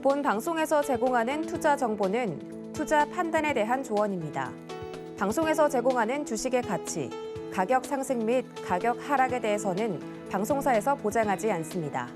본 방송에서 제공하는 투자 정보는 투자 판단에 대한 조언입니다. 방송에서 제공하는 주식의 가치, 가격 상승 및 가격 하락에 대해서는 방송사에서 보장하지 않습니다.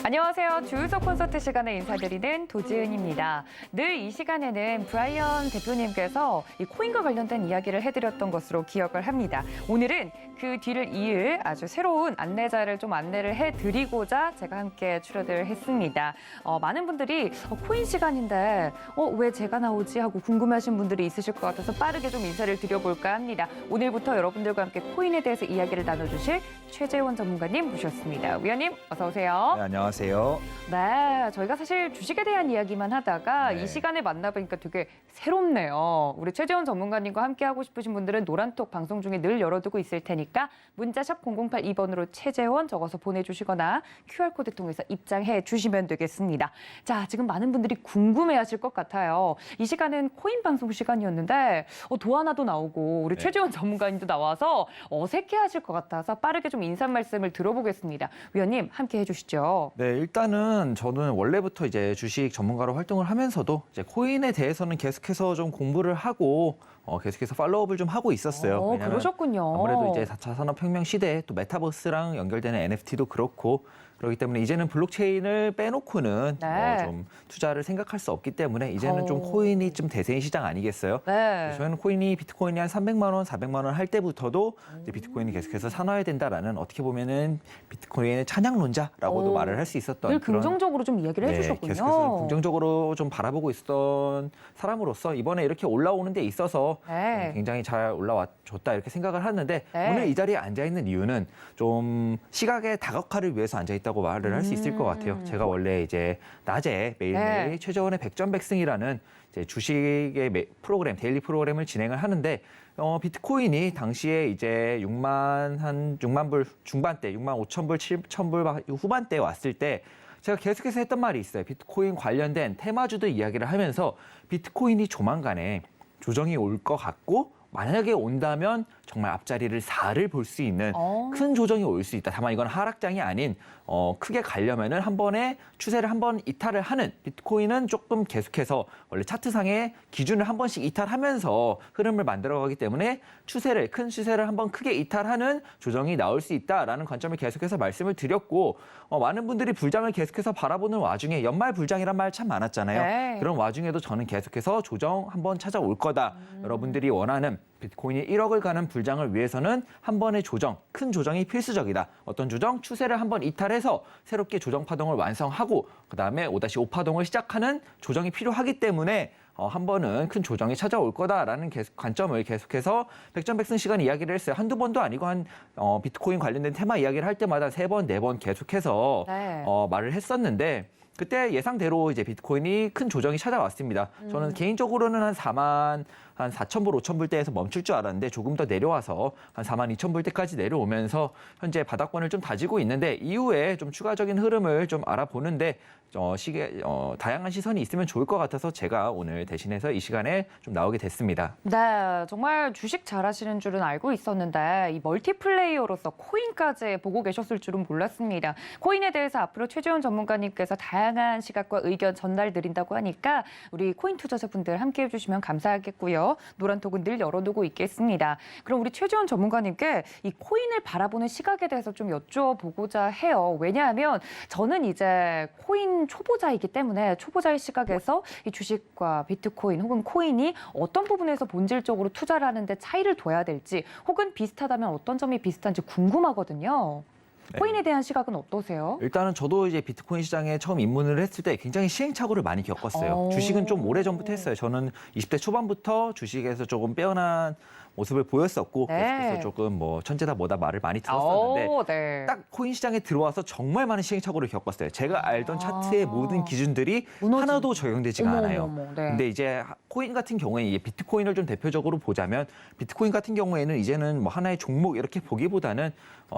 안녕하세요. 주유소 콘서트 시간에 인사드리는 도지은입니다. 늘 이 시간에는 브라이언 대표님께서 이 코인과 관련된 이야기를 해드렸던 것으로 기억을 합니다. 오늘은 그 뒤를 이을 아주 새로운 안내자를 좀 안내를 해드리고자 제가 함께 출연을 했습니다. 많은 분들이 코인 시간인데 왜 제가 나오지 하고 궁금해하신 분들이 있으실 것 같아서 빠르게 좀 인사를 드려볼까 합니다. 오늘부터 여러분들과 함께 코인에 대해서 이야기를 나눠주실 최재원 전문가님 모셨습니다. 위원님 어서 오세요. 네, 안녕하세요. 네, 저희가 사실 주식에 대한 이야기만 하다가 네. 이 시간에 만나보니까 되게 새롭네요. 우리 최재원 전문가님과 함께 하고 싶으신 분들은 노란톡 방송 중에 늘 열어두고 있을 테니까 문자샵 0082번으로 최재원 적어서 보내주시거나 QR코드 통해서 입장해 주시면 되겠습니다. 자, 지금 많은 분들이 궁금해하실 것 같아요. 이 시간은 코인 방송 시간이었는데 도하나도 나오고 우리 네. 최재원 전문가님도 나와서 어색해하실 것 같아서 빠르게 좀 인사 말씀을 들어보겠습니다. 위원님 함께 해주시죠. 네, 일단은 저는 원래부터 이제 주식 전문가로 활동을 하면서도 이제 코인에 대해서는 계속해서 좀 공부를 하고 계속해서 팔로우업을 좀 하고 있었어요. 왜냐하면 그러셨군요. 아무래도 이제 4차 산업혁명 시대에 또 메타버스랑 연결되는 NFT도 그렇고 그렇기 때문에 이제는 블록체인을 빼놓고는 네. 좀 투자를 생각할 수 없기 때문에 이제는 좀 코인이 좀 대세인 시장 아니겠어요? 네. 저는 코인이 비트코인이 한 300만 원, 400만 원 할 때부터도 이제 비트코인이 계속해서 사놔야 된다라는 어떻게 보면은 비트코인의 찬양론자라고도 오. 말을 할 수 있었던 늘 그런 긍정적으로 좀 이야기를 해주셨군요. 계속해서 긍정적으로 좀 바라보고 있었던 사람으로서 이번에 이렇게 올라오는 데 있어서 네. 굉장히 잘 올라와줬다 이렇게 생각을 하는데 네. 오늘 이 자리에 앉아 있는 이유는 좀 시각의 다각화를 위해서 앉아 있다고 말을 할 수 있을 것 같아요. 제가 원래 이제 낮에 매일매일 네. 최재원의 백전백승이라는 이제 주식의 프로그램, 데일리 프로그램을 진행을 하는데 비트코인이 당시에 이제 6만 불 중반대, 6만 5천 불, 7천 불 후반대에 왔을 때 제가 계속해서 했던 말이 있어요. 비트코인 관련된 테마주들 이야기를 하면서 비트코인이 조만간에 조정이 올 것 같고 만약에 온다면 정말 앞자리를 4를 볼 수 있는 큰 조정이 올 수 있다. 다만 이건 하락장이 아닌 크게 가려면은 한 번에 추세를 한 번 이탈을 하는 비트코인은 조금 계속해서 원래 차트상의 기준을 한 번씩 이탈하면서 흐름을 만들어가기 때문에 큰 추세를 한 번 크게 이탈하는 조정이 나올 수 있다라는 관점을 계속해서 말씀을 드렸고 많은 분들이 불장을 계속해서 바라보는 와중에 연말 불장이란 말 참 많았잖아요. 네. 그런 와중에도 저는 계속해서 조정 한번 찾아올 거다. 여러분들이 원하는 비트코인이 1억을 가는 불장을 위해서는 한 번의 조정, 큰 조정이 필수적이다. 어떤 조정? 추세를 한번 이탈해서 새롭게 조정 파동을 완성하고 그다음에 5-5 파동을 시작하는 조정이 필요하기 때문에 한 번은 큰 조정이 찾아올 거다라는 관점을 계속해서 백전백승 시간 이야기를 했어요. 한두 번도 아니고 비트코인 관련된 테마 이야기를 할 때마다 3번, 4번 계속해서 네. 말을 했었는데 그때 예상대로 이제 비트코인이 큰 조정이 찾아왔습니다. 저는 개인적으로는 한 4,000불, 5,000불대에서 멈출 줄 알았는데 조금 더 내려와서 한 42,000불대까지 내려오면서 현재 바닥권을 좀 다지고 있는데 이후에 좀 추가적인 흐름을 좀 알아보는데 다양한 시선이 있으면 좋을 것 같아서 제가 오늘 대신해서 이 시간에 좀 나오게 됐습니다. 네, 정말 주식 잘하시는 줄은 알고 있었는데 이 멀티플레이어로서 코인까지 보고 계셨을 줄은 몰랐습니다. 코인에 대해서 앞으로 최재원 전문가님께서 다양한 시각과 의견 전달드린다고 하니까 우리 코인 투자자분들 함께해 주시면 감사하겠고요. 노란톡은 늘 열어두고 있겠습니다. 그럼 우리 최재원 전문가님께 이 코인을 바라보는 시각에 대해서 좀 여쭤보고자 해요. 왜냐하면 저는 이제 코인 초보자이기 때문에 초보자의 시각에서 이 주식과 비트코인 혹은 코인이 어떤 부분에서 본질적으로 투자를 하는데 차이를 둬야 될지 혹은 비슷하다면 어떤 점이 비슷한지 궁금하거든요. 네. 코인에 대한 시각은 어떠세요? 일단은 저도 이제 비트코인 시장에 처음 입문을 했을 때 굉장히 시행착오를 많이 겪었어요. 주식은 좀 오래전부터 했어요. 저는 20대 초반부터 주식에서 조금 빼어난 모습을 보였었고 네. 계속해서 조금 뭐 천재다 뭐다 말을 많이 들었었는데 네. 딱 코인 시장에 들어와서 정말 많은 시행착오를 겪었어요. 제가 알던 차트의 모든 기준들이 무너진. 하나도 적용되지가 않아요. 네. 근데 이제 코인 같은 경우에 이제 비트코인을 좀 대표적으로 보자면 비트코인 같은 경우에는 이제는 뭐 하나의 종목 이렇게 보기보다는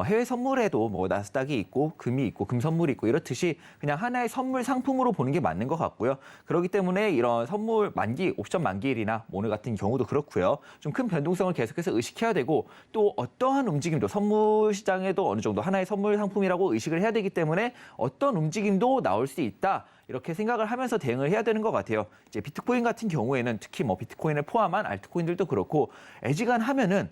해외 선물에도 뭐 나스닥이 있고 금이 있고 금 선물이 있고 이렇듯이 그냥 하나의 선물 상품으로 보는 게 맞는 것 같고요. 그렇기 때문에 이런 선물 만기, 옵션 만기일이나 오늘 같은 경우도 그렇고요. 좀 큰 변동성 변동성을 계속해서 의식해야 되고 또 어떠한 움직임도 선물 시장에도 어느 정도 하나의 선물 상품이라고 의식을 해야 되기 때문에 어떤 움직임도 나올 수 있다. 이렇게 생각을 하면서 대응을 해야 되는 것 같아요. 이제 비트코인 같은 경우에는 특히 뭐 비트코인을 포함한 알트코인들도 그렇고 애지간하면은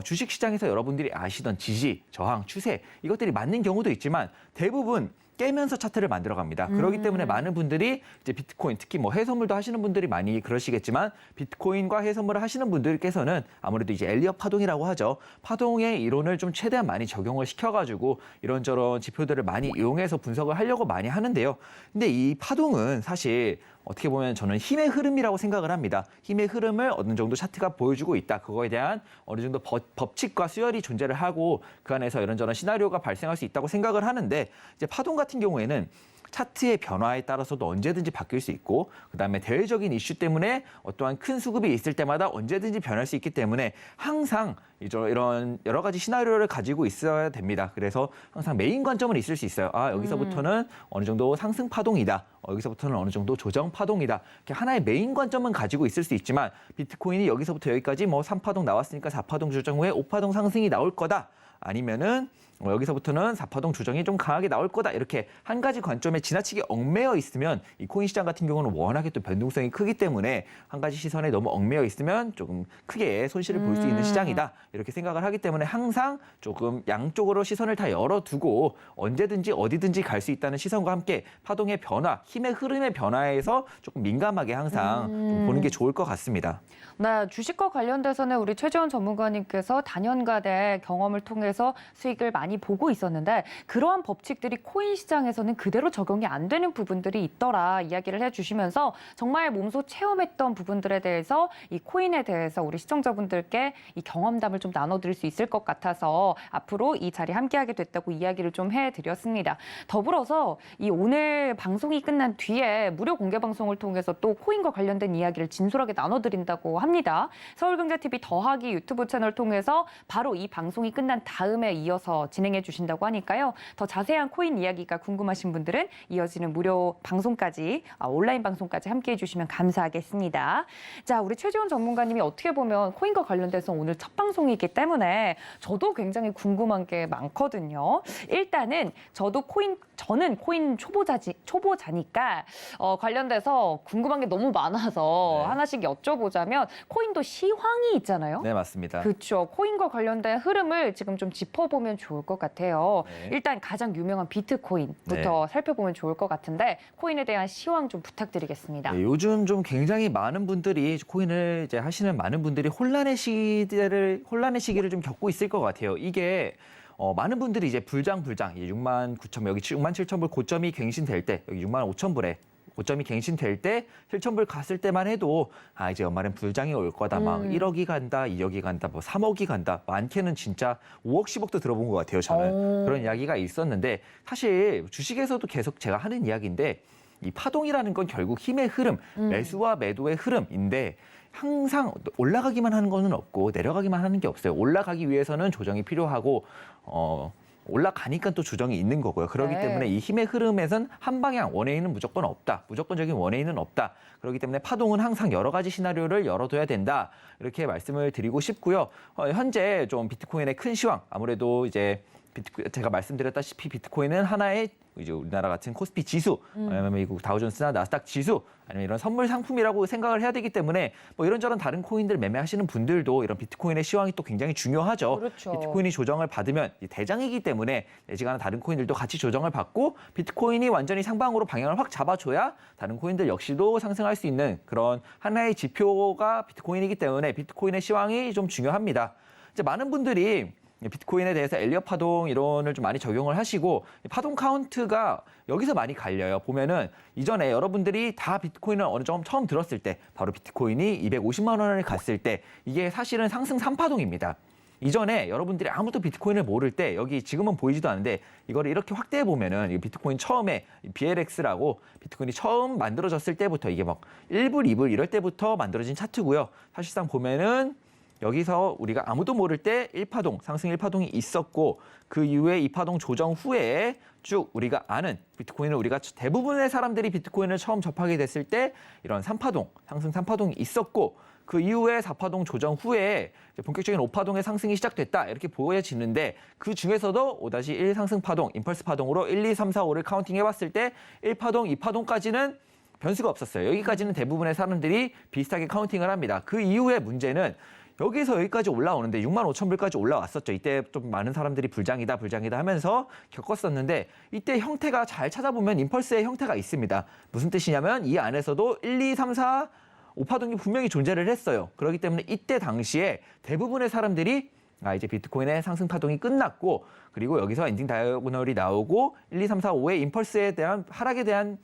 주식 시장에서 여러분들이 아시던 지지, 저항, 추세 이것들이 맞는 경우도 있지만 대부분 깨면서 차트를 만들어 갑니다. 그렇기 때문에 많은 분들이 이제 비트코인, 특히 뭐 해선물도 하시는 분들이 많이 그러시겠지만 비트코인과 해선물을 하시는 분들께서는 아무래도 이제 엘리엇 파동이라고 하죠. 파동의 이론을 좀 최대한 많이 적용을 시켜가지고 이런저런 지표들을 많이 이용해서 분석을 하려고 많이 하는데요. 근데 이 파동은 사실 어떻게 보면 저는 힘의 흐름이라고 생각을 합니다. 힘의 흐름을 어느 정도 차트가 보여주고 있다. 그거에 대한 어느 정도 법칙과 수열이 존재를 하고 그 안에서 이런저런 시나리오가 발생할 수 있다고 생각을 하는데 이제 파동 같은 경우에는 차트의 변화에 따라서도 언제든지 바뀔 수 있고 그다음에 대외적인 이슈 때문에 어떠한 큰 수급이 있을 때마다 언제든지 변할 수 있기 때문에 항상 이런 여러 가지 시나리오를 가지고 있어야 됩니다. 그래서 항상 메인 관점은 있을 수 있어요. 아, 여기서부터는 어느 정도 상승 파동이다. 여기서부터는 어느 정도 조정 파동이다. 이렇게 하나의 메인 관점은 가지고 있을 수 있지만 비트코인이 여기서부터 여기까지 뭐 3파동 나왔으니까 4파동 조정 후에 5파동 상승이 나올 거다. 아니면은 여기서부터는 4파동 조정이 좀 강하게 나올 거다. 이렇게 한 가지 관점에 지나치게 얽매여 있으면 이 코인 시장 같은 경우는 워낙에 또 변동성이 크기 때문에 한 가지 시선에 너무 얽매여 있으면 조금 크게 손실을 볼 수 있는 시장이다. 이렇게 생각을 하기 때문에 항상 조금 양쪽으로 시선을 다 열어두고 언제든지 어디든지 갈 수 있다는 시선과 함께 파동의 변화, 힘의 흐름의 변화에서 조금 민감하게 항상 좀 보는 게 좋을 것 같습니다. 네, 주식과 관련돼서는 우리 최재원 전문가님께서 단연간의 경험을 통해서 수익을 많이 보고 있었는데 그러한 법칙들이 코인 시장에서는 그대로 적용이 안 되는 부분들이 있더라 이야기를 해주시면서 정말 몸소 체험했던 부분들에 대해서 이 코인에 대해서 우리 시청자분들께 이 경험담을 좀 나눠드릴 수 있을 것 같아서 앞으로 이 자리에 함께하게 됐다고 이야기를 좀 해드렸습니다. 더불어서 이 오늘 방송이 끝난 뒤에 무료 공개 방송을 통해서 또 코인과 관련된 이야기를 진솔하게 나눠드린다고 합니다. 서울경제TV 더하기 유튜브 채널 통해서 바로 이 방송이 끝난 다음에 이어서 진행해 주신다고 하니까요. 더 자세한 코인 이야기가 궁금하신 분들은 이어지는 무료 방송까지, 온라인 방송까지 함께해 주시면 감사하겠습니다. 자, 우리 최재원 전문가님이 어떻게 보면 코인과 관련돼서 오늘 첫 방송이기 때문에 저도 굉장히 궁금한 게 많거든요. 일단은 저는 코인 초보자니까 관련돼서 궁금한 게 너무 많아서 네. 하나씩 여쭤보자면 코인도 시황이 있잖아요. 네, 맞습니다. 그렇죠. 코인과 관련된 흐름을 지금 좀 짚어보면 좋을 것 같아요. 네. 일단 가장 유명한 비트코인부터 살펴보면 좋을 것 같은데 코인에 대한 시황 좀 부탁드리겠습니다. 네, 요즘 좀 굉장히 많은 분들이 코인을 이제 하시는 많은 분들이 혼란의 시기를 좀 겪고 있을 것 같아요. 이게 많은 분들이 이제 불장 6만 9천 여기 6만 7천 불 고점이 갱신될 때 여기 6만 5천 불에 고점이 갱신될 때 7천 불 갔을 때만 해도 이제 연말엔 불장이 올 거다. 막 1억이 간다, 2억이 간다, 뭐 3억이 간다. 많게는 진짜 5억, 10억도 들어본 것 같아요. 저는 그런 이야기가 있었는데 사실 주식에서도 계속 제가 하는 이야기인데 이 파동이라는 건 결국 힘의 흐름, 매수와 매도의 흐름인데 항상 올라가기만 하는 거는 없고 내려가기만 하는 게 없어요. 올라가기 위해서는 조정이 필요하고 올라가니까 또 조정이 있는 거고요. 그렇기 네. 때문에 이 힘의 흐름에선 한 방향, 원웨이는 무조건 없다. 무조건적인 원웨이는 없다. 그렇기 때문에 파동은 항상 여러 가지 시나리오를 열어둬야 된다. 이렇게 말씀을 드리고 싶고요. 현재 좀 비트코인의 큰 시황, 아무래도 이제 제가 말씀드렸다시피 비트코인은 하나의 이제 우리나라 같은 코스피 지수, 아니면 미국 다우존스나 나스닥 지수, 아니면 이런 선물 상품이라고 생각을 해야 되기 때문에 뭐 이런저런 다른 코인들 매매하시는 분들도 이런 비트코인의 시황이 또 굉장히 중요하죠. 그렇죠. 비트코인이 조정을 받으면 대장이기 때문에 예지간한 다른 코인들도 같이 조정을 받고 비트코인이 완전히 상방으로 방향을 확 잡아줘야 다른 코인들 역시도 상승할 수 있는 그런 하나의 지표가 비트코인이기 때문에 비트코인의 시황이 좀 중요합니다. 이제 많은 분들이 비트코인에 대해서 엘리엇 파동 이론을 좀 많이 적용을 하시고 파동 카운트가 여기서 많이 갈려요. 보면은 이전에 여러분들이 다 비트코인을 어느 정도 처음 들었을 때 바로 비트코인이 250만 원을 갔을 때 이게 사실은 상승 3파동입니다. 이전에 여러분들이 아무도 비트코인을 모를 때 여기 지금은 보이지도 않는데 이거를 이렇게 확대해 보면은 이 비트코인 처음에 BLX라고 비트코인이 처음 만들어졌을 때부터 이게 막 1불, 2불 이럴 때부터 만들어진 차트고요. 사실상 보면은 여기서 우리가 아무도 모를 때 1파동, 상승 1파동이 있었고 그 이후에 2파동 조정 후에 쭉 우리가 아는 비트코인을 우리가 대부분의 사람들이 비트코인을 처음 접하게 됐을 때 이런 3파동, 상승 3파동이 있었고 그 이후에 4파동 조정 후에 본격적인 5파동의 상승이 시작됐다 이렇게 보여지는데 그 중에서도 5-1 상승 파동, 임펄스 파동으로 1, 2, 3, 4, 5를 카운팅 해봤을 때 1파동, 2파동까지는 변수가 없었어요. 여기까지는 대부분의 사람들이 비슷하게 카운팅을 합니다. 그 이후에 문제는 여기서 여기까지 올라오는데 65,000불까지 올라왔었죠. 이때 좀 많은 사람들이 불장이다 하면서 겪었었는데 이때 형태가 잘 찾아보면 임펄스의 형태가 있습니다. 무슨 뜻이냐면 이 안에서도 1, 2, 3, 4, 5파동이 분명히 존재를 했어요. 그렇기 때문에 이때 당시에 대부분의 사람들이 이제 비트코인의 상승 파동이 끝났고 그리고 여기서 엔딩 다이아고널이 나오고 1, 2, 3, 4, 5의 임펄스에 대한 하락에 대한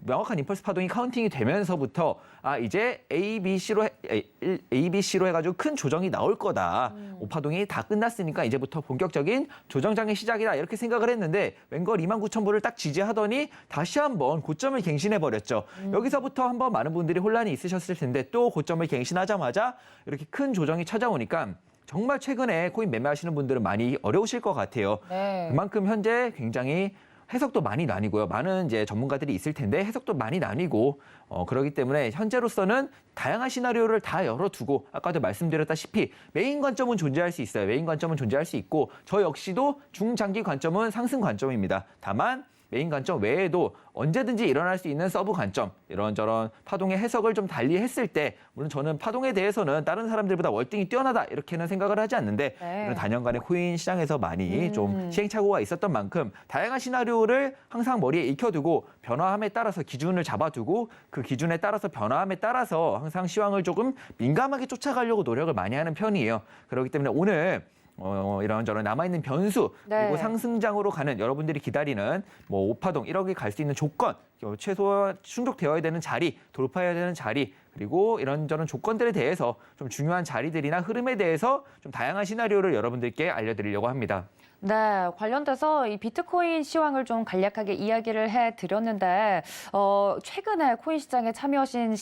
명확한 임펄스 파동이 카운팅이 되면서부터 이제 A, B로 해가지고 큰 조정이 나올 거다. 5파동이 다 끝났으니까 이제부터 본격적인 조정장의 시작이다. 이렇게 생각을 했는데 웬걸 29,000불을 딱 지지하더니 다시 한번 고점을 갱신해버렸죠. 여기서부터 한번 많은 분들이 혼란이 있으셨을 텐데 또 고점을 갱신하자마자 이렇게 큰 조정이 찾아오니까 정말 최근에 코인 매매하시는 분들은 많이 어려우실 것 같아요. 네. 그만큼 현재 굉장히 해석도 많이 나뉘고요. 많은 이제 전문가들이 있을 텐데 해석도 많이 나뉘고 그렇기 때문에 현재로서는 다양한 시나리오를 다 열어두고 아까도 말씀드렸다시피 메인 관점은 존재할 수 있어요. 메인 관점은 존재할 수 있고 저 역시도 중장기 관점은 상승 관점입니다. 다만 메인 관점 외에도 언제든지 일어날 수 있는 서브 관점, 이런저런 파동의 해석을 좀 달리 했을 때 물론 저는 파동에 대해서는 다른 사람들보다 월등히 뛰어나다 이렇게는 생각을 하지 않는데 이런 단연간의 코인 시장에서 많이 좀 시행착오가 있었던 만큼 다양한 시나리오를 항상 머리에 익혀두고 변화함에 따라서 기준을 잡아두고 그 기준에 따라서 변화함에 따라서 항상 시황을 조금 민감하게 쫓아가려고 노력을 많이 하는 편이에요. 그렇기 때문에 오늘 이런저런 남아있는 변수 그리고 상승장으로 가는 여러분들이 기다리는 뭐 5파동 1억이 갈 수 있는 조건 최소 충족되어야 되는 자리 돌파해야 되는 자리 그리고 이런저런 조건들에 대해서 좀 중요한 자리들이나 흐름에 대해서 좀 다양한 시나리오를 여러분들께 알려드리려고 합니다. 네, 관련돼서 이 비트코인 시황을 좀 간략하게 이야기를 해드렸는데 최근에 코인 시장에 참여하신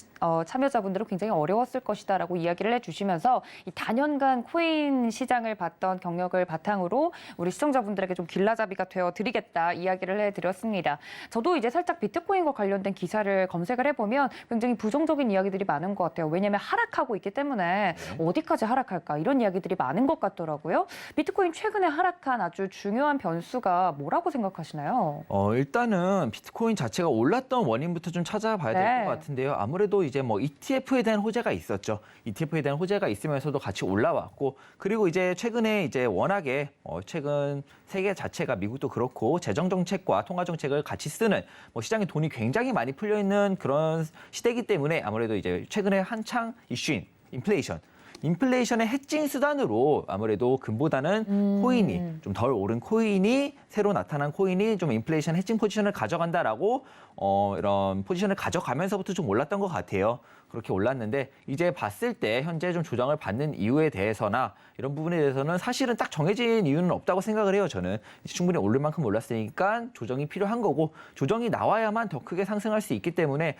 참여자분들은 굉장히 어려웠을 것이다라고 이야기를 해주시면서 이 단연간 코인 시장을 봤던 경력을 바탕으로 우리 시청자분들에게 좀 길라잡이가 되어드리겠다 이야기를 해드렸습니다. 저도 이제 살짝 비트코인과 관련된 기사를 검색을 해보면 굉장히 부정적인 이야기들이 많은 것 같아요. 왜냐하면 하락하고 있기 때문에 어디까지 하락할까 이런 이야기들이 많은 것 같더라고요. 비트코인 최근에 하락한 아주 중요한 변수가 뭐라고 생각하시나요? 일단은 비트코인 자체가 올랐던 원인부터 좀 찾아봐야 될 것 같은데요. 아무래도 이제 뭐 ETF에 대한 호재가 있었죠. ETF에 대한 호재가 있으면서도 같이 올라왔고, 그리고 이제 최근에 이제 워낙에 최근 세계 자체가 미국도 그렇고 재정 정책과 통화 정책을 같이 쓰는 뭐 시장에 돈이 굉장히 많이 풀려 있는 그런 시대이기 때문에 아무래도 이제 최근에 한창 이슈인 인플레이션의 해칭 수단으로 아무래도 금보다는 코인이 좀 덜 오른 코인이 새로 나타난 코인이 좀 인플레이션 해칭 포지션을 가져간다라고 이런 포지션을 가져가면서부터 좀 올랐던 것 같아요. 그렇게 올랐는데 이제 봤을 때 현재 좀 조정을 받는 이유에 대해서나 이런 부분에 대해서는 사실은 딱 정해진 이유는 없다고 생각을 해요. 저는 충분히 오를 만큼 올랐으니까 조정이 필요한 거고 조정이 나와야만 더 크게 상승할 수 있기 때문에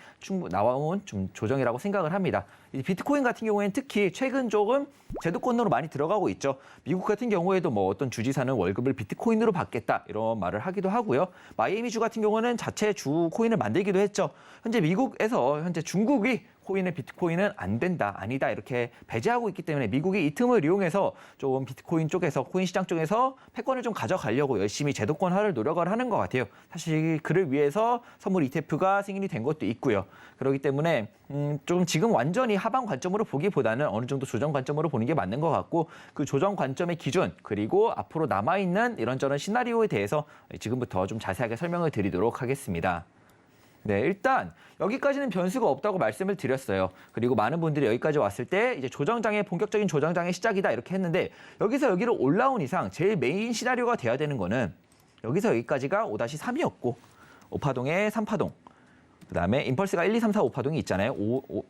나와온 좀 조정이라고 생각을 합니다. 이 비트코인 같은 경우에는 특히 최근 조금 제도권으로 많이 들어가고 있죠. 미국 같은 경우에도 뭐 어떤 주지사는 월급을 비트코인으로 받겠다 이런 말을 하기도 하고요. 마이애미주 같은 경우는 자체 주 코인을 만들기도 했죠. 현재 미국에서 현재 중국이 비트코인은 안 된다, 아니다 이렇게 배제하고 있기 때문에 미국이 이 틈을 이용해서 좀 비트코인 쪽에서 코인 시장 쪽에서 패권을 좀 가져가려고 열심히 제도권화를 노력을 하는 것 같아요. 사실 그를 위해서 선물 ETF가 승인이 된 것도 있고요. 그렇기 때문에 좀 지금 완전히 하방 관점으로 보기보다는 어느 정도 조정 관점으로 보는 게 맞는 것 같고 그 조정 관점의 기준 그리고 앞으로 남아있는 이런저런 시나리오에 대해서 지금부터 좀 자세하게 설명을 드리도록 하겠습니다. 네, 일단 여기까지는 변수가 없다고 말씀을 드렸어요. 그리고 많은 분들이 여기까지 왔을 때 이제 본격적인 조정장의 시작이다 이렇게 했는데 여기서 여기로 올라온 이상 제일 메인 시나리오가 돼야 되는 거는 여기서 여기까지가 5-3이었고 5파동에 3파동. 그다음에 임펄스가 1, 2, 3, 4, 5파동이 있잖아요.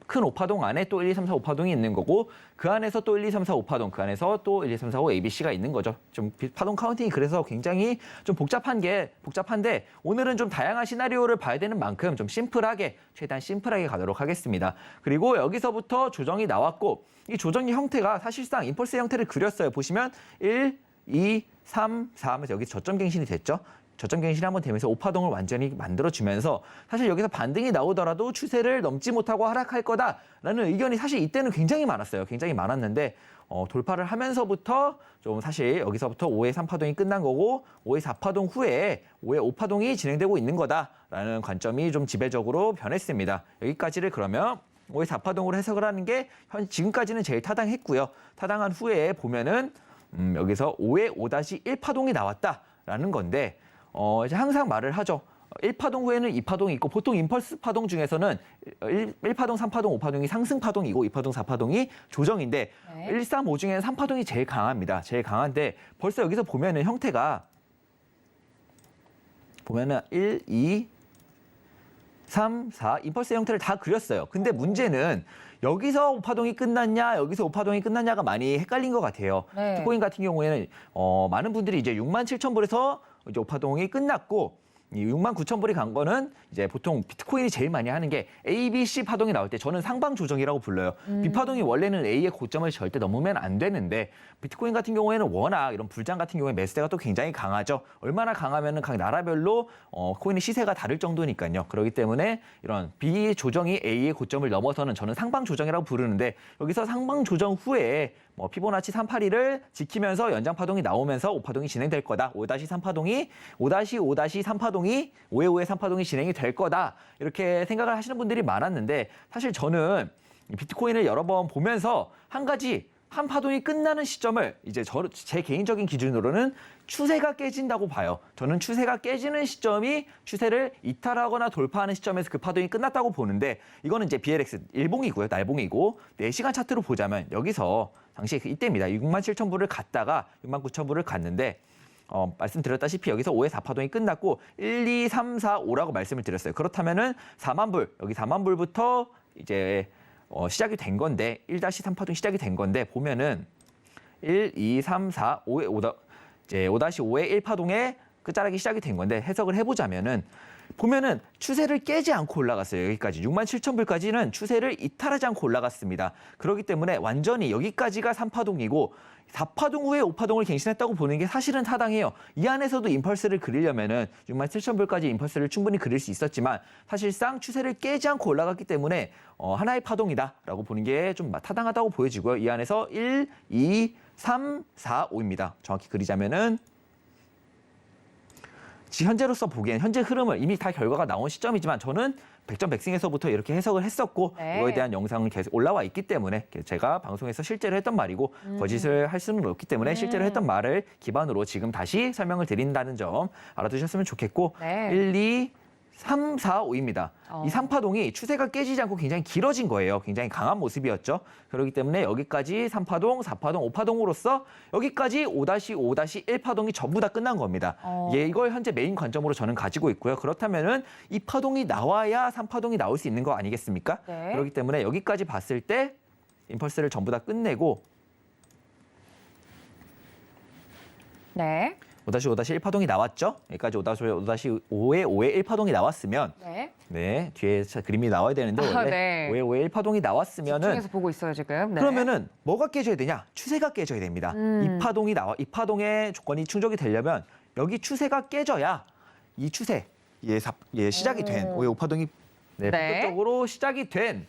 큰 5파동 안에 또 1, 2, 3, 4, 5파동이 있는 거고 그 안에서 또 1, 2, 3, 4, 5파동 그 안에서 또 1, 2, 3, 4, 5 ABC가 있는 거죠. 좀 파동 카운팅이 그래서 굉장히 좀 복잡한데 오늘은 좀 다양한 시나리오를 봐야 되는 만큼 좀 심플하게 최대한 심플하게 가도록 하겠습니다. 그리고 여기서부터 조정이 나왔고 이 조정의 형태가 사실상 임펄스의 형태를 그렸어요. 보시면 1, 2, 3, 4 하면서 여기 저점 갱신이 됐죠. 저점 갱신이 한번 되면서 5파동을 완전히 만들어주면서 사실 여기서 반등이 나오더라도 추세를 넘지 못하고 하락할 거다라는 의견이 사실 이때는 굉장히 많았어요. 굉장히 많았는데 돌파를 하면서부터 좀 사실 여기서부터 5의 3파동이 끝난 거고 5의 4파동 후에 5의 5파동이 진행되고 있는 거다라는 관점이 좀 지배적으로 변했습니다. 여기까지를 그러면 5의 4파동으로 해석을 하는 게 지금까지는 제일 타당했고요. 타당한 후에 보면은 여기서 5의 5-1파동이 나왔다라는 건데 이제 항상 말을 하죠. 1파동 후에는 2파동이 있고 보통 임펄스 파동 중에서는 1파동, 3파동, 5파동이 상승파동이고 2파동, 4파동이 조정인데 네. 1, 3, 5 중에는 3파동이 제일 강합니다. 제일 강한데 벌써 여기서 보면은 형태가 보면은 1, 2, 3, 4 임펄스 형태를 다 그렸어요. 근데 문제는 여기서 5파동이 끝났냐, 여기서 5파동이 끝났냐가 많이 헷갈린 것 같아요. 네. 비트코인 같은 경우에는 많은 분들이 이제 67,000불에서 이제 5파동이 끝났고 이 69,000불이 간 거는 이제 보통 비트코인이 제일 많이 하는 게 A, B, C 파동이 나올 때 저는 상방 조정이라고 불러요. B 파동이 원래는 A의 고점을 절대 넘으면 안 되는데 비트코인 같은 경우에는 워낙 이런 불장 같은 경우에 매수세가 또 굉장히 강하죠. 얼마나 강하면은 각 나라별로 코인의 시세가 다를 정도니까요. 그렇기 때문에 이런 B 조정이 A의 고점을 넘어서는 저는 상방 조정이라고 부르는데 여기서 상방 조정 후에 피보나치 382를 지키면서 연장 파동이 나오면서 5파동이 진행될 거다. 5-3파동이 5-5-3파동이 5의 3파동이 진행이 될 거다. 이렇게 생각을 하시는 분들이 많았는데 사실 저는 비트코인을 여러 번 보면서 한 가지 한 파동이 끝나는 시점을 이제 제 개인적인 기준으로는 추세가 깨진다고 봐요. 저는 추세가 깨지는 시점이 추세를 이탈하거나 돌파하는 시점에서 그 파동이 끝났다고 보는데 이거는 이제 BLX 일봉이고요. 날봉이고 4시간 차트로 보자면 여기서 당시 이때입니다. 67,000불을 갔다가 69,000불을 갔는데 말씀드렸다시피 여기서 5의 4파동이 끝났고 1, 2, 3, 4, 5라고 말씀을 드렸어요. 그렇다면은 4만 불, 여기 4만 불부터 이제 시작이 된 건데 1-3파동이 시작이 된 건데 보면은 1, 2, 3, 4, 5의 5-5의 1파동에 끝자락이 시작이 된 건데 해석을 해보자면은 보면은 추세를 깨지 않고 올라갔어요. 여기까지 67,000불까지는 추세를 이탈하지 않고 올라갔습니다. 그렇기 때문에 완전히 여기까지가 3파동이고 4파동 후에 5파동을 갱신했다고 보는 게 사실은 타당해요. 이 안에서도 임펄스를 그리려면은 67,000불까지 임펄스를 충분히 그릴 수 있었지만 사실상 추세를 깨지 않고 올라갔기 때문에 하나의 파동이다라고 보는 게 좀 타당하다고 보여지고요. 이 안에서 1, 2, 3, 4, 5입니다. 정확히 그리자면은 현재로서 보기엔 현재 흐름을 이미 다 결과가 나온 시점이지만 저는 백전백승에서부터 이렇게 해석을 했었고 네. 이거에 대한 영상은 계속 올라와 있기 때문에 제가 방송에서 실제로 했던 말이고 거짓을 할 수는 없기 때문에 실제로 했던 말을 기반으로 지금 다시 설명을 드린다는 점 알아두셨으면 좋겠고 네. 1, 2, 3, 4, 5입니다. 이 3파동이 추세가 깨지지 않고 굉장히 길어진 거예요. 굉장히 강한 모습이었죠. 그렇기 때문에 여기까지 3파동, 4파동, 5파동으로서 여기까지 5-5-1파동이 전부 다 끝난 겁니다. 예, 이걸 현재 메인 관점으로 저는 가지고 있고요. 그렇다면은 이 파동이 나와야 3파동이 나올 수 있는 거 아니겠습니까? 네. 그렇기 때문에 여기까지 봤을 때 임펄스를 전부 다 끝내고 네. 5-5-1파동이 나왔죠? 여기까지 5-5의 1파동이 나왔으면 네. 뒤에 그림이 나와야 되는데 원래 네. 5의 1파동이 나왔으면은 집중해서 보고 있어요, 지금. 네. 그러면은 뭐가 깨져야 되냐? 추세가 깨져야 됩니다. 이 파동의 조건이 충족이 되려면 여기 추세가 깨져야 이 추세 시작이 된 5의 5파동이 본격적으로 시작이 된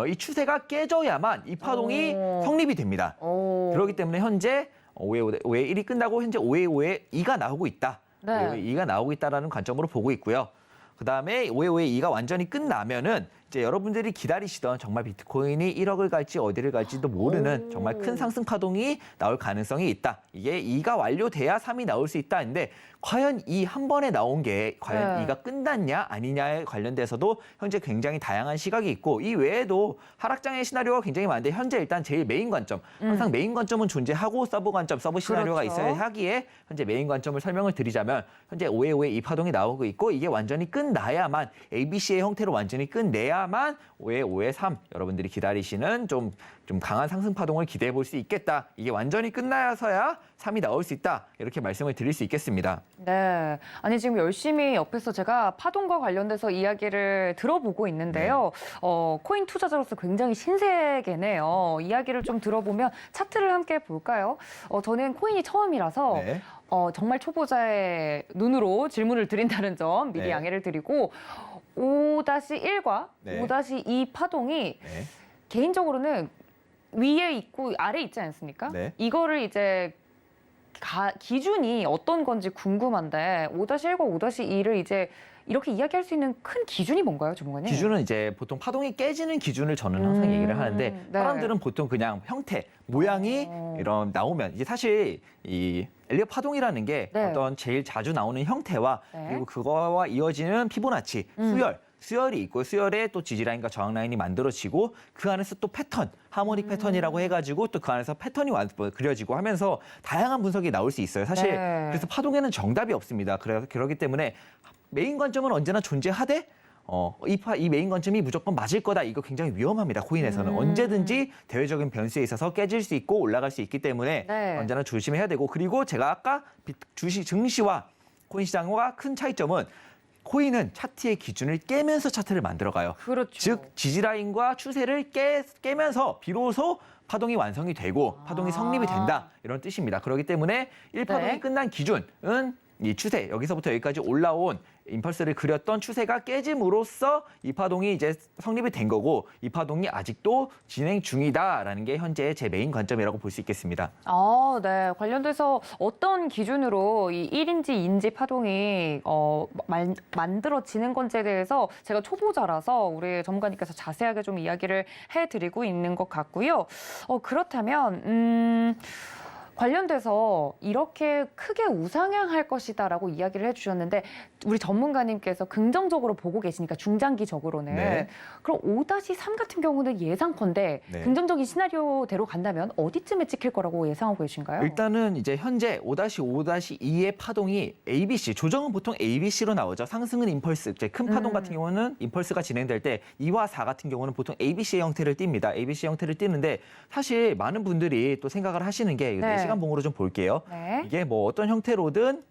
이 추세가 깨져야만 이 파동이 성립이 됩니다. 그렇기 때문에 현재 5의 1이 끝나고 현재 5의 2가 나오고 있다. 네. 5의 2가 나오고 있다라는 관점으로 보고 있고요. 그다음에 5의 2가 완전히 끝나면은 이제 여러분들이 기다리시던 정말 비트코인이 1억을 갈지 어디를 갈지도 모르는 정말 큰 상승 파동이 나올 가능성이 있다. 이게 2가 완료돼야 3이 나올 수 있다는데 과연 이 한 번에 나온 게 과연 네. 2가 끝났냐 아니냐에 관련돼서도 현재 굉장히 다양한 시각이 있고 이 외에도 하락장의 시나리오가 굉장히 많은데 현재 일단 제일 메인 관점, 항상 메인 관점은 존재하고 서브 관점, 서브 시나리오가 그렇죠. 있어야 하기에 현재 메인 관점을 설명을 드리자면 현재 5회 이 파동이 나오고 있고 이게 완전히 끝나야만 ABC의 형태로 완전히 끝내야만 5회 3 여러분들이 기다리시는 좀 강한 상승 파동을 기대해 볼 수 있겠다. 이게 완전히 끝나서야 3이 나올 수 있다. 이렇게 말씀을 드릴 수 있겠습니다. 네. 아니, 지금 열심히 옆에서 제가 파동과 관련돼서 이야기를 들어보고 있는데요. 코인 투자자로서 굉장히 신세계네요. 이야기를 좀 들어보면 차트를 함께 볼까요? 저는 코인이 처음이라서 네. 정말 초보자의 눈으로 질문을 드린다는 점 미리 네. 양해를 드리고 5-1과 네. 5-2 파동이 네. 개인적으로는 위에 있고 아래 있지 않습니까? 네. 이거를 이제 기준이 어떤 건지 궁금한데 5-1과 5-2를 이제 이렇게 이야기할 수 있는 큰 기준이 뭔가요, 전문가님? 기준은 이제 보통 파동이 깨지는 기준을 저는 항상 얘기를 하는데 네. 사람들은 보통 그냥 형태, 모양이 이런 나오면 이게 사실 이 엘리엇 파동이라는 게 네. 어떤 제일 자주 나오는 형태와 네. 그리고 그거와 이어지는 피보나치, 수열이 있고 수열에 또 지지라인과 저항라인이 만들어지고 그 안에서 또 패턴, 하모닉 패턴이라고 해가지고 또 그 안에서 패턴이 그려지고 하면서 다양한 분석이 나올 수 있어요. 사실 네. 그래서 파동에는 정답이 없습니다. 그러기 때문에 메인 관점은 언제나 존재하되 이 메인 관점이 무조건 맞을 거다. 이거 굉장히 위험합니다. 코인에서는 언제든지 대외적인 변수에 있어서 깨질 수 있고 올라갈 수 있기 때문에 네. 언제나 조심해야 되고 그리고 제가 아까 증시와 코인 시장과 큰 차이점은 코인은 차트의 기준을 깨면서 차트를 만들어가요. 그렇죠. 즉 지지라인과 추세를 깨면서 비로소 파동이 완성이 되고 파동이 성립이 된다 이런 뜻입니다. 그렇기 때문에 1파동이 네. 끝난 기준은 이 추세 여기서부터 여기까지 올라온 임펄스를 그렸던 추세가 깨짐으로써 이 파동이 이제 성립이 된 거고 이 파동이 아직도 진행 중이다라는 게 현재 제 메인 관점이라고 볼 수 있겠습니다. 네. 관련돼서 어떤 기준으로 이 1인지 2인지 파동이 만들어지는 건지에 대해서 제가 초보자라서 우리 전문가님께서 자세하게 좀 이야기를 해드리고 있는 것 같고요. 그렇다면 관련돼서 이렇게 크게 우상향할 것이다라고 이야기를 해주셨는데 우리 전문가님께서 긍정적으로 보고 계시니까 중장기적으로는 네. 그럼 5-3 같은 경우는 예상컨대 네. 긍정적인 시나리오대로 간다면 어디쯤에 찍힐 거라고 예상하고 계신가요? 일단은 이제 현재 5-5-2의 파동이 ABC, 조정은 보통 ABC로 나오죠. 상승은 임펄스, 이제 큰 파동 같은 경우는 임펄스가 진행될 때 2와 4 같은 경우는 보통 ABC의 형태를 띱니다. ABC 형태를 띠는데 사실 많은 분들이 또 생각을 하시는 게 네. 시간봉으로 좀 볼게요. 네. 이게 뭐 어떤 형태로든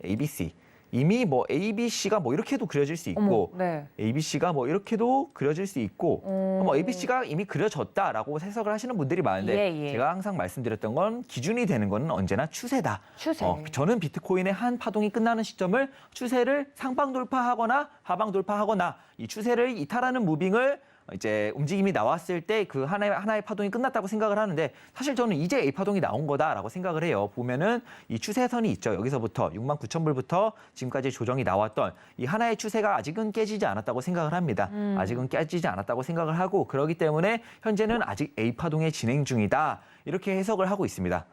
ABC. 이미 뭐 ABC가 뭐 이렇게도 그려질 수 있고 네. ABC가 뭐 이렇게도 그려질 수 있고 음. 뭐 ABC가 이미 그려졌다라고 해석을 하시는 분들이 많은데 예. 제가 항상 말씀드렸던 건 기준이 되는 거는 언제나 추세다. 추세. 저는 비트코인의 한 파동이 끝나는 시점을 추세를 상방 돌파하거나 하방 돌파하거나 이 추세를 이탈하는 무빙을 이제 움직임이 나왔을 때 그 하나의 파동이 끝났다고 생각을 하는데 사실 저는 이제 A 파동이 나온 거다라고 생각을 해요. 보면은 이 추세선이 있죠. 여기서부터 69,000불부터 지금까지 조정이 나왔던 이 하나의 추세가 아직은 깨지지 않았다고 생각을 합니다. 아직은 깨지지 않았다고 생각을 하고 그렇기 때문에 현재는 아직 A 파동의 진행 중이다. 이렇게 해석을 하고 있습니다.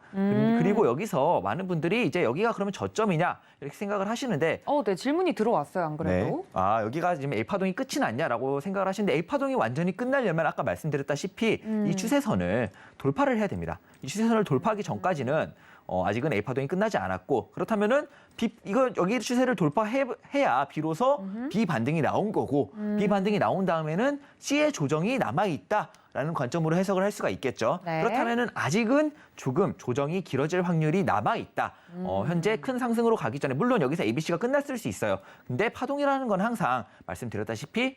그리고 여기서 많은 분들이 이제 여기가 그러면 저점이냐 이렇게 생각을 하시는데 네. 질문이 들어왔어요, 안 그래도. 여기가 지금 A 파동이 끝이 났냐라고 생각을 하시는데 A 파동이 완전히 끝나려면 아까 말씀드렸다시피 이 추세선을 돌파를 해야 됩니다. 이 추세선을 돌파하기 전까지는 아직은 A 파동이 끝나지 않았고 그렇다면은 여기 추세를 돌파해야 비로소 B 반등이 나온 거고 B 반등이 나온 다음에는 C의 조정이 남아 있다라는 관점으로 해석을 할 수가 있겠죠. 네. 그렇다면은 아직은 조금 조정이 길어질 확률이 남아 있다. 현재 큰 상승으로 가기 전에 물론 여기서 ABC가 끝났을 수 있어요. 근데 파동이라는 건 항상 말씀드렸다시피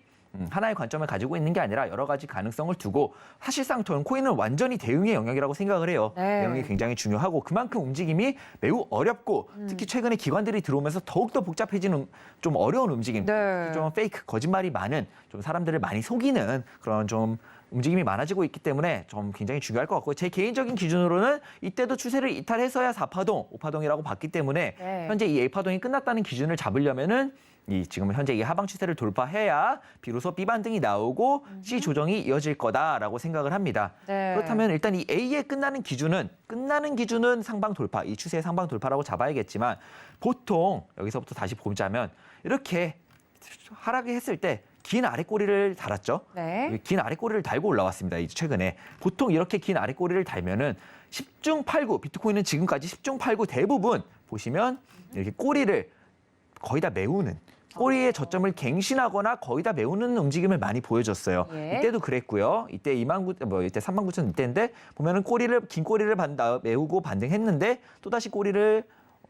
하나의 관점을 가지고 있는 게 아니라 여러 가지 가능성을 두고 사실상 저는 코인은 완전히 대응의 영역이라고 생각을 해요. 네. 대응이 굉장히 중요하고 그만큼 움직임이 매우 어렵고 특히 최근에 기관들이 들어오면서 더욱더 복잡해지는 좀 어려운 움직임, 네. 좀 페이크, 거짓말이 많은 좀 사람들을 많이 속이는 그런 좀 움직임이 많아지고 있기 때문에 좀 굉장히 중요할 것 같고 제 개인적인 기준으로는 이때도 추세를 이탈해서야 4파동, 5파동이라고 봤기 때문에 네. 현재 이 A파동이 끝났다는 기준을 잡으려면은 이 지금 현재 이 하방 추세를 돌파해야 비로소 B 반등이 나오고 C 조정이 이어질 거다라고 생각을 합니다. 네. 그렇다면 일단 이 A의 끝나는 기준은 상방 돌파, 이 추세의 상방 돌파라고 잡아야겠지만 보통 여기서부터 다시 보자면 이렇게 하락을 했을 때 긴 아래 꼬리를 달았죠. 네. 긴 아래 꼬리를 달고 올라왔습니다. 이제 최근에 보통 이렇게 긴 아래 꼬리를 달면은 10중 8구 비트코인은 지금까지 10중 8구 대부분 보시면 이렇게 꼬리를 거의 다 메우는 꼬리의 저점을 갱신하거나 거의 다 메우는 움직임을 많이 보여줬어요. 예. 이때도 그랬고요. 이때 29,000 이때 39,000 이때인데 보면은 긴 꼬리를 메우고 반등했는데 또 다시 꼬리를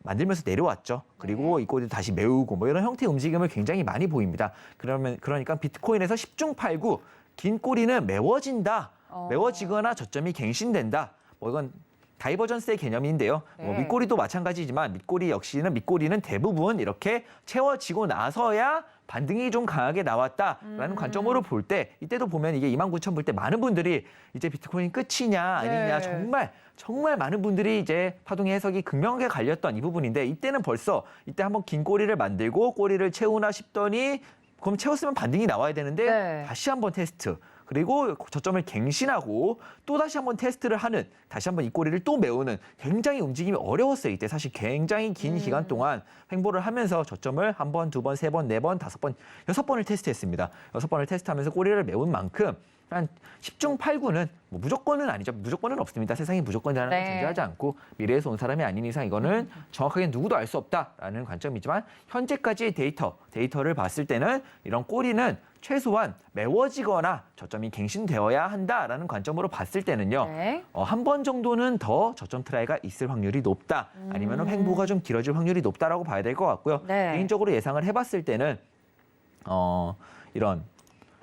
만들면서 내려왔죠. 그리고 이 꼬리를 다시 메우고 뭐 이런 형태의 움직임을 굉장히 많이 보입니다. 그러니까 비트코인에서 10중 8구 긴 꼬리는 메워진다. 메워지거나 저점이 갱신된다. 뭐 이건 다이버전스의 개념인데요. 네. 밑꼬리도 마찬가지지만 밑꼬리는 대부분 이렇게 채워지고 나서야 반등이 좀 강하게 나왔다라는 관점으로 볼 때 이때도 보면 이게 29,000 볼 때 많은 분들이 이제 비트코인 끝이냐 아니냐 네. 정말 많은 분들이 이제 파동의 해석이 극명하게 갈렸던 이 부분인데 이때는 벌써 이때 한번 긴 꼬리를 만들고 꼬리를 채우나 싶더니 그럼 채웠으면 반등이 나와야 되는데 네. 다시 한번 테스트. 그리고 저점을 갱신하고 또 다시 한번 테스트를 하는 다시 한번 이 꼬리를 또 메우는 굉장히 움직임이 어려웠어요. 이때 사실 굉장히 긴 기간 동안 횡보를 하면서 저점을 한 번, 두 번, 세 번, 네 번, 다섯 번, 6번을 테스트했습니다. 6번을 테스트하면서 꼬리를 메운 만큼 한 10중 8구는 뭐 무조건은 아니죠. 무조건은 없습니다. 세상에 무조건이라는 걸 네. 존재하지 않고 미래에서 온 사람이 아닌 이상 이거는 정확하게 누구도 알 수 없다라는 관점이지만 현재까지의 데이터를 봤을 때는 이런 꼬리는 최소한 메워지거나 저점이 갱신되어야 한다라는 관점으로 봤을 때는요. 네. 한 번 정도는 더 저점 트라이가 있을 확률이 높다. 아니면 횡보가 좀 길어질 확률이 높다라고 봐야 될 것 같고요. 네. 개인적으로 예상을 해봤을 때는 이런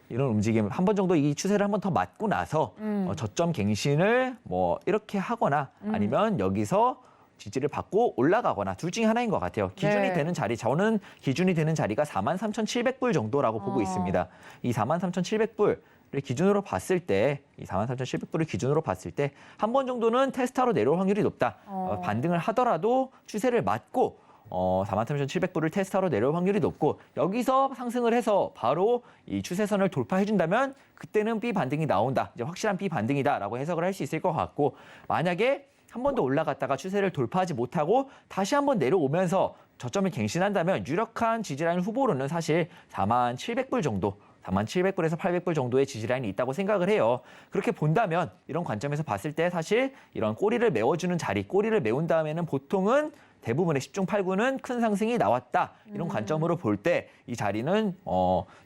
움직임 한 번 정도 이 추세를 한 번 더 맞고 나서 저점 갱신을 뭐 이렇게 하거나 아니면 여기서 지지를 받고 올라가거나 둘 중에 하나인 것 같아요. 기준이 네. 되는 자리, 저는 기준이 되는 자리가 43,700불 정도라고 보고 있습니다. 이 43,700불을 기준으로 봤을 때, 이 43,700불을 기준으로 봤을 때 한 번 정도는 테스트하러 내려올 확률이 높다. 반등을 하더라도 추세를 맞고 43,700불을 테스트하러 내려올 확률이 높고 여기서 상승을 해서 바로 이 추세선을 돌파해준다면 그때는 B 반등이 나온다. 이제 확실한 B 반등이다라고 해석을 할 수 있을 것 같고 만약에 한 번 더 올라갔다가 추세를 돌파하지 못하고 다시 한 번 내려오면서 저점을 갱신한다면 유력한 지지라인 후보로는 사실 47,700불 정도 47,700불에서 800불 정도의 지지라인이 있다고 생각을 해요. 그렇게 본다면 이런 관점에서 봤을 때 사실 이런 꼬리를 메워주는 자리, 꼬리를 메운 다음에는 보통은 대부분의 10중 8구는 큰 상승이 나왔다. 이런 관점으로 볼 때 이 자리는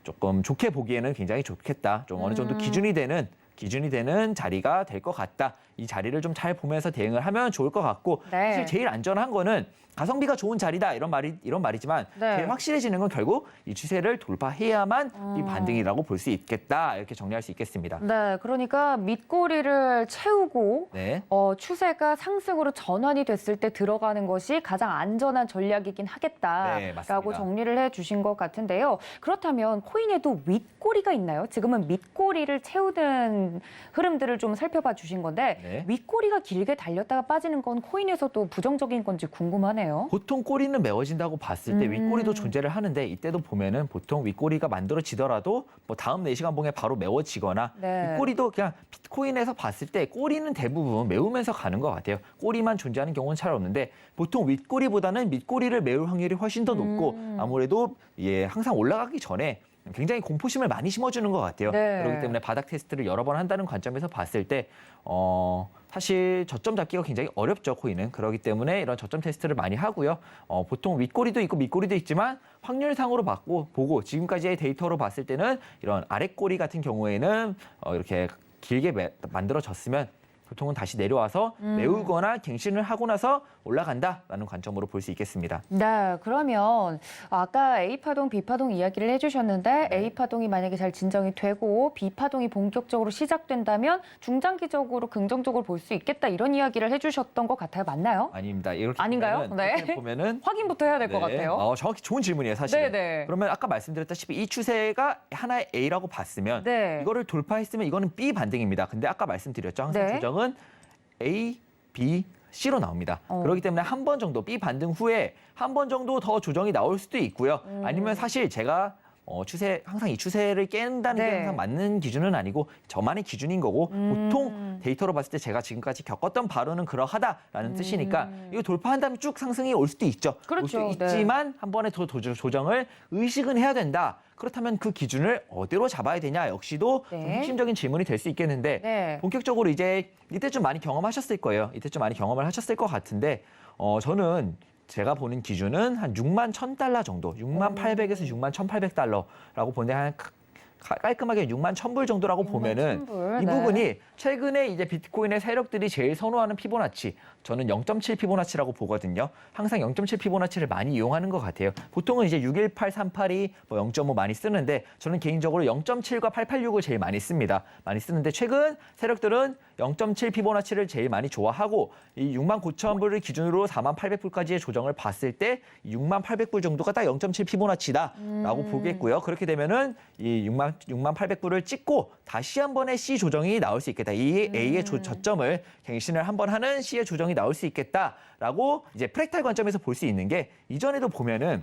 조금 좋게 보기에는 굉장히 좋겠다. 좀 어느 정도 기준이 되는 자리가 될 것 같다. 이 자리를 좀 잘 보면서 대응을 하면 좋을 것 같고 네. 사실 제일 안전한 거는 가성비가 좋은 자리다 이런 말이지만 네. 제일 확실해지는 건 결국 이 추세를 돌파해야만 이 반등이라고 볼 수 있겠다 이렇게 정리할 수 있겠습니다. 네, 그러니까 밑꼬리를 채우고 네. 추세가 상승으로 전환이 됐을 때 들어가는 것이 가장 안전한 전략이긴 네, 하겠다라고 맞습니다. 정리를 해주신 것 같은데요. 그렇다면 코인에도 윗꼬리가 있나요? 지금은 밑꼬리를 채우는 흐름들을 좀 살펴봐 주신 건데 네. 윗꼬리가 길게 달렸다가 빠지는 건 코인에서도 부정적인 건지 궁금하네요. 보통 꼬리는 메워진다고 봤을 때 윗꼬리도 존재를 하는데 이때도 보면은 보통 윗꼬리가 만들어지더라도 뭐 다음 4시간 봉에 바로 메워지거나 네. 윗꼬리도 그냥 비트코인에서 봤을 때 꼬리는 대부분 메우면서 가는 것 같아요. 꼬리만 존재하는 경우는 잘 없는데 보통 윗꼬리보다는 밑꼬리를 메울 확률이 훨씬 더 높고 아무래도 항상 올라가기 전에 굉장히 공포심을 많이 심어주는 것 같아요. 네. 그렇기 때문에 바닥 테스트를 여러 번 한다는 관점에서 봤을 때 사실 저점 잡기가 굉장히 어렵죠, 코인은. 그렇기 때문에 이런 저점 테스트를 많이 하고요. 보통 윗꼬리도 있고 밑꼬리도 있지만 확률상으로 보고 지금까지의 데이터로 봤을 때는 이런 아랫꼬리 같은 경우에는 이렇게 길게 만들어졌으면 보통은 다시 내려와서 메우거나 갱신을 하고 나서 올라간다라는 관점으로 볼 수 있겠습니다. 네, 그러면 아까 A파동, B파동 이야기를 해주셨는데 네. A파동이 만약에 잘 진정이 되고 B파동이 본격적으로 시작된다면 중장기적으로 긍정적으로 볼 수 있겠다 이런 이야기를 해주셨던 것 같아요. 맞나요? 아닙니다. 이렇게 아닌가요? 보면은, 네. 이렇게 보면은 확인부터 해야 될 것 네. 같아요. 정확히 좋은 질문이에요, 사실. 네네. 그러면 아까 말씀드렸다시피 이 추세가 하나의 A라고 봤으면 네. 이거를 돌파했으면 이거는 B 반등입니다. 근데 아까 말씀드렸죠. 항상 네. 조정은 A, B, C로 나옵니다. 그렇기 때문에 한 번 정도 B 반등 후에 한 번 정도 더 조정이 나올 수도 있고요. 아니면 사실 제가 항상 이 추세를 깬다는 게 네. 항상 맞는 기준은 아니고 저만의 기준인 거고 보통 데이터로 봤을 때 제가 지금까지 겪었던 바로는 그러하다라는 뜻이니까 이거 돌파한 다음에 쭉 상승이 올 수도 있죠. 그렇죠. 올 수 있지만 한 번에 더 조정을 의식은 해야 된다. 그렇다면 그 기준을 어디로 잡아야 되냐 역시도 좀 네. 핵심적인 질문이 될 수 있겠는데 네. 본격적으로 이제 이때 좀 많이 경험하셨을 거예요. 이때 좀 많이 경험을 하셨을 것 같은데 저는 제가 보는 기준은 한 6만 1,000달러 정도, 6만 800에서 6만 1,800달러라고 보는데 한 깔끔하게 6만 1,000불 정도라고 보면은 1,000불, 이 네. 부분이 최근에 이제 비트코인의 세력들이 제일 선호하는 피보나치, 저는 0.7 피보나치라고 보거든요. 항상 0.7 피보나치를 많이 이용하는 것 같아요. 보통은 이제 618, 382, 뭐 0.5 많이 쓰는데 저는 개인적으로 0.7과 886을 제일 많이 씁니다. 많이 쓰는데 최근 세력들은 0.7 피보나치를 제일 많이 좋아하고 이 6만 9천 불을 기준으로 4만 800불까지의 조정을 봤을 때 6만 800불 정도가 딱 0.7 피보나치다라고 보겠고요. 그렇게 되면은 이 6만 800불을 찍고 다시 한 번의 C 조정이 나올 수 있겠다. 이 A의 저점을 갱신을 한 번 하는 C의 조정이 나올 수 있겠다라고 이제 프랙탈 관점에서 볼 수 있는 게 이전에도 보면은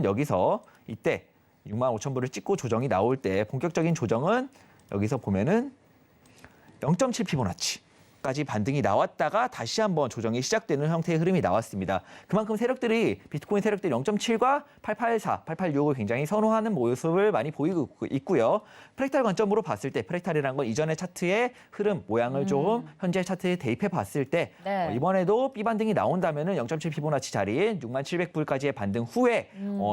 여기서 이때 6만 5천 불을 찍고 조정이 나올 때 본격적인 조정은 여기서 보면은 0.7 피보나치까지 반등이 나왔다가 다시 한번 조정이 시작되는 형태의 흐름이 나왔습니다. 그만큼 비트코인 세력들이 0.7과 884, 886을 굉장히 선호하는 모습을 많이 보이고 있고요. 프랙탈 관점으로 봤을 때 프랙탈이라는 건 이전의 차트의 흐름, 모양을 좀 현재 차트에 대입해 봤을 때 네. 이번에도 B 반등이 나온다면은 0.7 피보나치 자리인 6만 700불까지의 반등 후에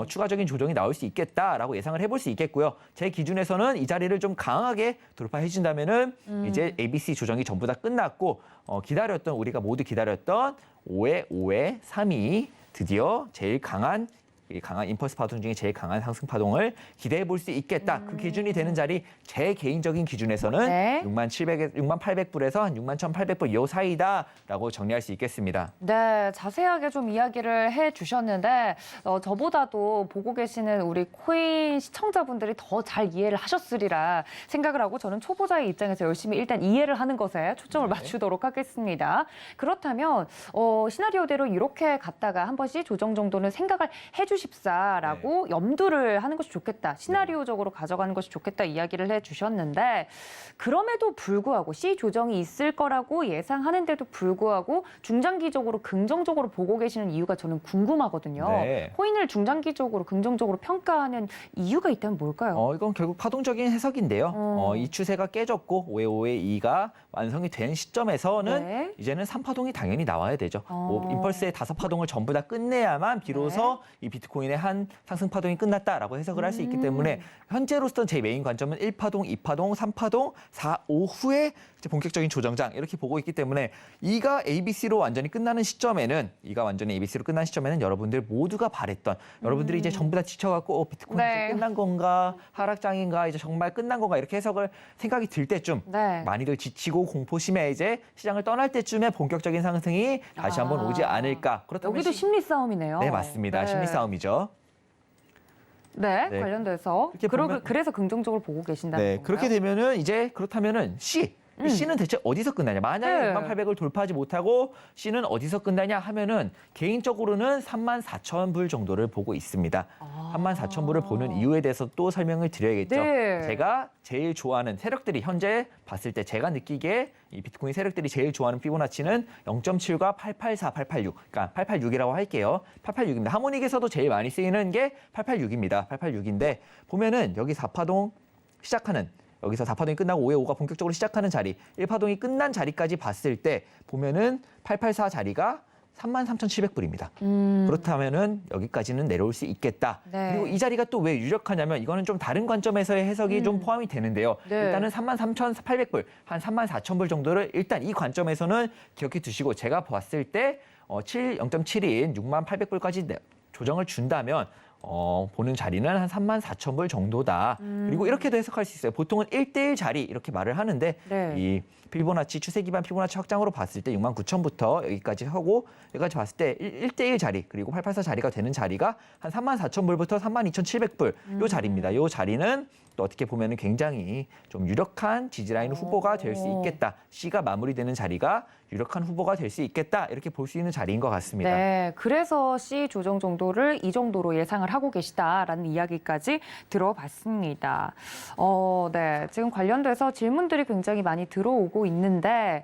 추가적인 조정이 나올 수 있겠다라고 예상을 해볼 수 있겠고요. 제 기준에서는 이 자리를 좀 강하게 돌파해 준다면은 이제 ABC 조정이 전부 다 끝났고 우리가 모두 기다렸던 5의 5의 3이 드디어 제일 강한 임펄스 파동 중에 제일 강한 상승 파동을 기대해 볼 수 있겠다. 그 기준이 되는 자리 제 개인적인 기준에서는 네. 6만 800불에서 한 6만 1,800불 이 사이다라고 정리할 수 있겠습니다. 네, 자세하게 좀 이야기를 해주셨는데 저보다도 보고 계시는 우리 코인 시청자분들이 더 잘 이해를 하셨으리라 생각을 하고 저는 초보자의 입장에서 열심히 일단 이해를 하는 것에 초점을 맞추도록 하겠습니다. 그렇다면 시나리오대로 이렇게 갔다가 한 번씩 조정 정도는 생각을 해주십사라고 염두를 하는 것이 좋겠다. 시나리오적으로 가져가는 것이 좋겠다 이야기를 해주셨는데 그럼에도 불구하고 C 조정이 있을 거라고 예상하는데도 불구하고 중장기적으로 긍정적으로 보고 계시는 이유가 저는 궁금하거든요. 네. 코인을 중장기적으로 긍정적으로 평가하는 이유가 있다면 뭘까요? 이건 결국 파동적인 해석인데요. 이 추세가 깨졌고 5의 5의 2가 완성이 된 시점에서는 네. 이제는 3파동이 당연히 나와야 되죠. 임펄스의 5파동을 전부 다 끝내야만 비로소 이 비트코인의 한 상승 파동이 끝났다라고 해석을 할 수 있기 때문에 현재로서는 제 메인 관점은 1파동, 2파동, 3파동, 4, 5 후에 이제 본격적인 조정장 이렇게 보고 있기 때문에 이가 ABC로 완전히 끝나는 시점에는 여러분들 모두가 바랬던 여러분들이 이제 전부 다 지쳐갖고 비트코인 네. 이제 끝난 건가 하락장인가 이제 정말 끝난 건가 이렇게 생각이 들 때쯤 네. 많이들 지치고 공포심에 이제 시장을 떠날 때쯤에 본격적인 상승이 다시 한번 오지 않을까. 그렇다면 여기도 심리 싸움이네요. 네, 맞습니다. 네. 심리 싸움이죠. 네, 네. 관련돼서 이렇게 보면- 그래서 긍정적으로 보고 계신다는 네, 건가요? 그렇게 되면은 그렇다면은 C. C는 대체 어디서 끝나냐? 만약에 네. 6만 800을 돌파하지 못하고 C는 어디서 끝나냐 하면은 개인적으로는 3만 4천 불 정도를 보고 있습니다. 3만 4천 불을 보는 이유에 대해서 또 설명을 드려야겠죠. 네. 제가 제일 좋아하는 세력들이 현재 봤을 때 제가 느끼기에 이 비트코인 세력들이 제일 좋아하는 피보나치는 0.7과 884, 886. 그러니까 886이라고 할게요. 886입니다. 하모닉에서도 제일 많이 쓰이는 게 886입니다. 886인데 보면은 여기 4파동 시작하는 여기서 4파동이 끝나고 5의 5가 본격적으로 시작하는 자리, 1파동이 끝난 자리까지 봤을 때 보면은 884 자리가 33,700불입니다. 그렇다면은 여기까지는 내려올 수 있겠다. 네. 그리고 이 자리가 또 왜 유력하냐면 이거는 좀 다른 관점에서의 해석이 좀 포함이 되는데요. 네. 일단은 33,800불, 한 34,000불 정도를 일단 이 관점에서는 기억해 두시고 제가 봤을 때 0.7인 68,000불까지 조정을 준다면 보는 자리는 한 34,000불 정도다. 그리고 이렇게도 해석할 수 있어요. 보통은 1대1 자리 이렇게 말을 하는데 네. 이 피보나치 추세 기반 피보나치 확장으로 봤을 때 69,000부터 여기까지 하고 여기까지 봤을 때 1대1 자리 그리고 884 자리가 되는 자리가 한 34,000불부터 32,700불 요 자리입니다. 요 자리는 또 어떻게 보면은 굉장히 좀 유력한 지지라인 후보가 될 수 있겠다. C가 마무리되는 자리가 유력한 후보가 될 수 있겠다. 이렇게 볼 수 있는 자리인 것 같습니다. 네, 그래서 C 조정 정도를 이 정도로 예상을 하고 계시다라는 이야기까지 들어봤습니다. 네, 지금 관련돼서 질문들이 굉장히 많이 들어오고 있는데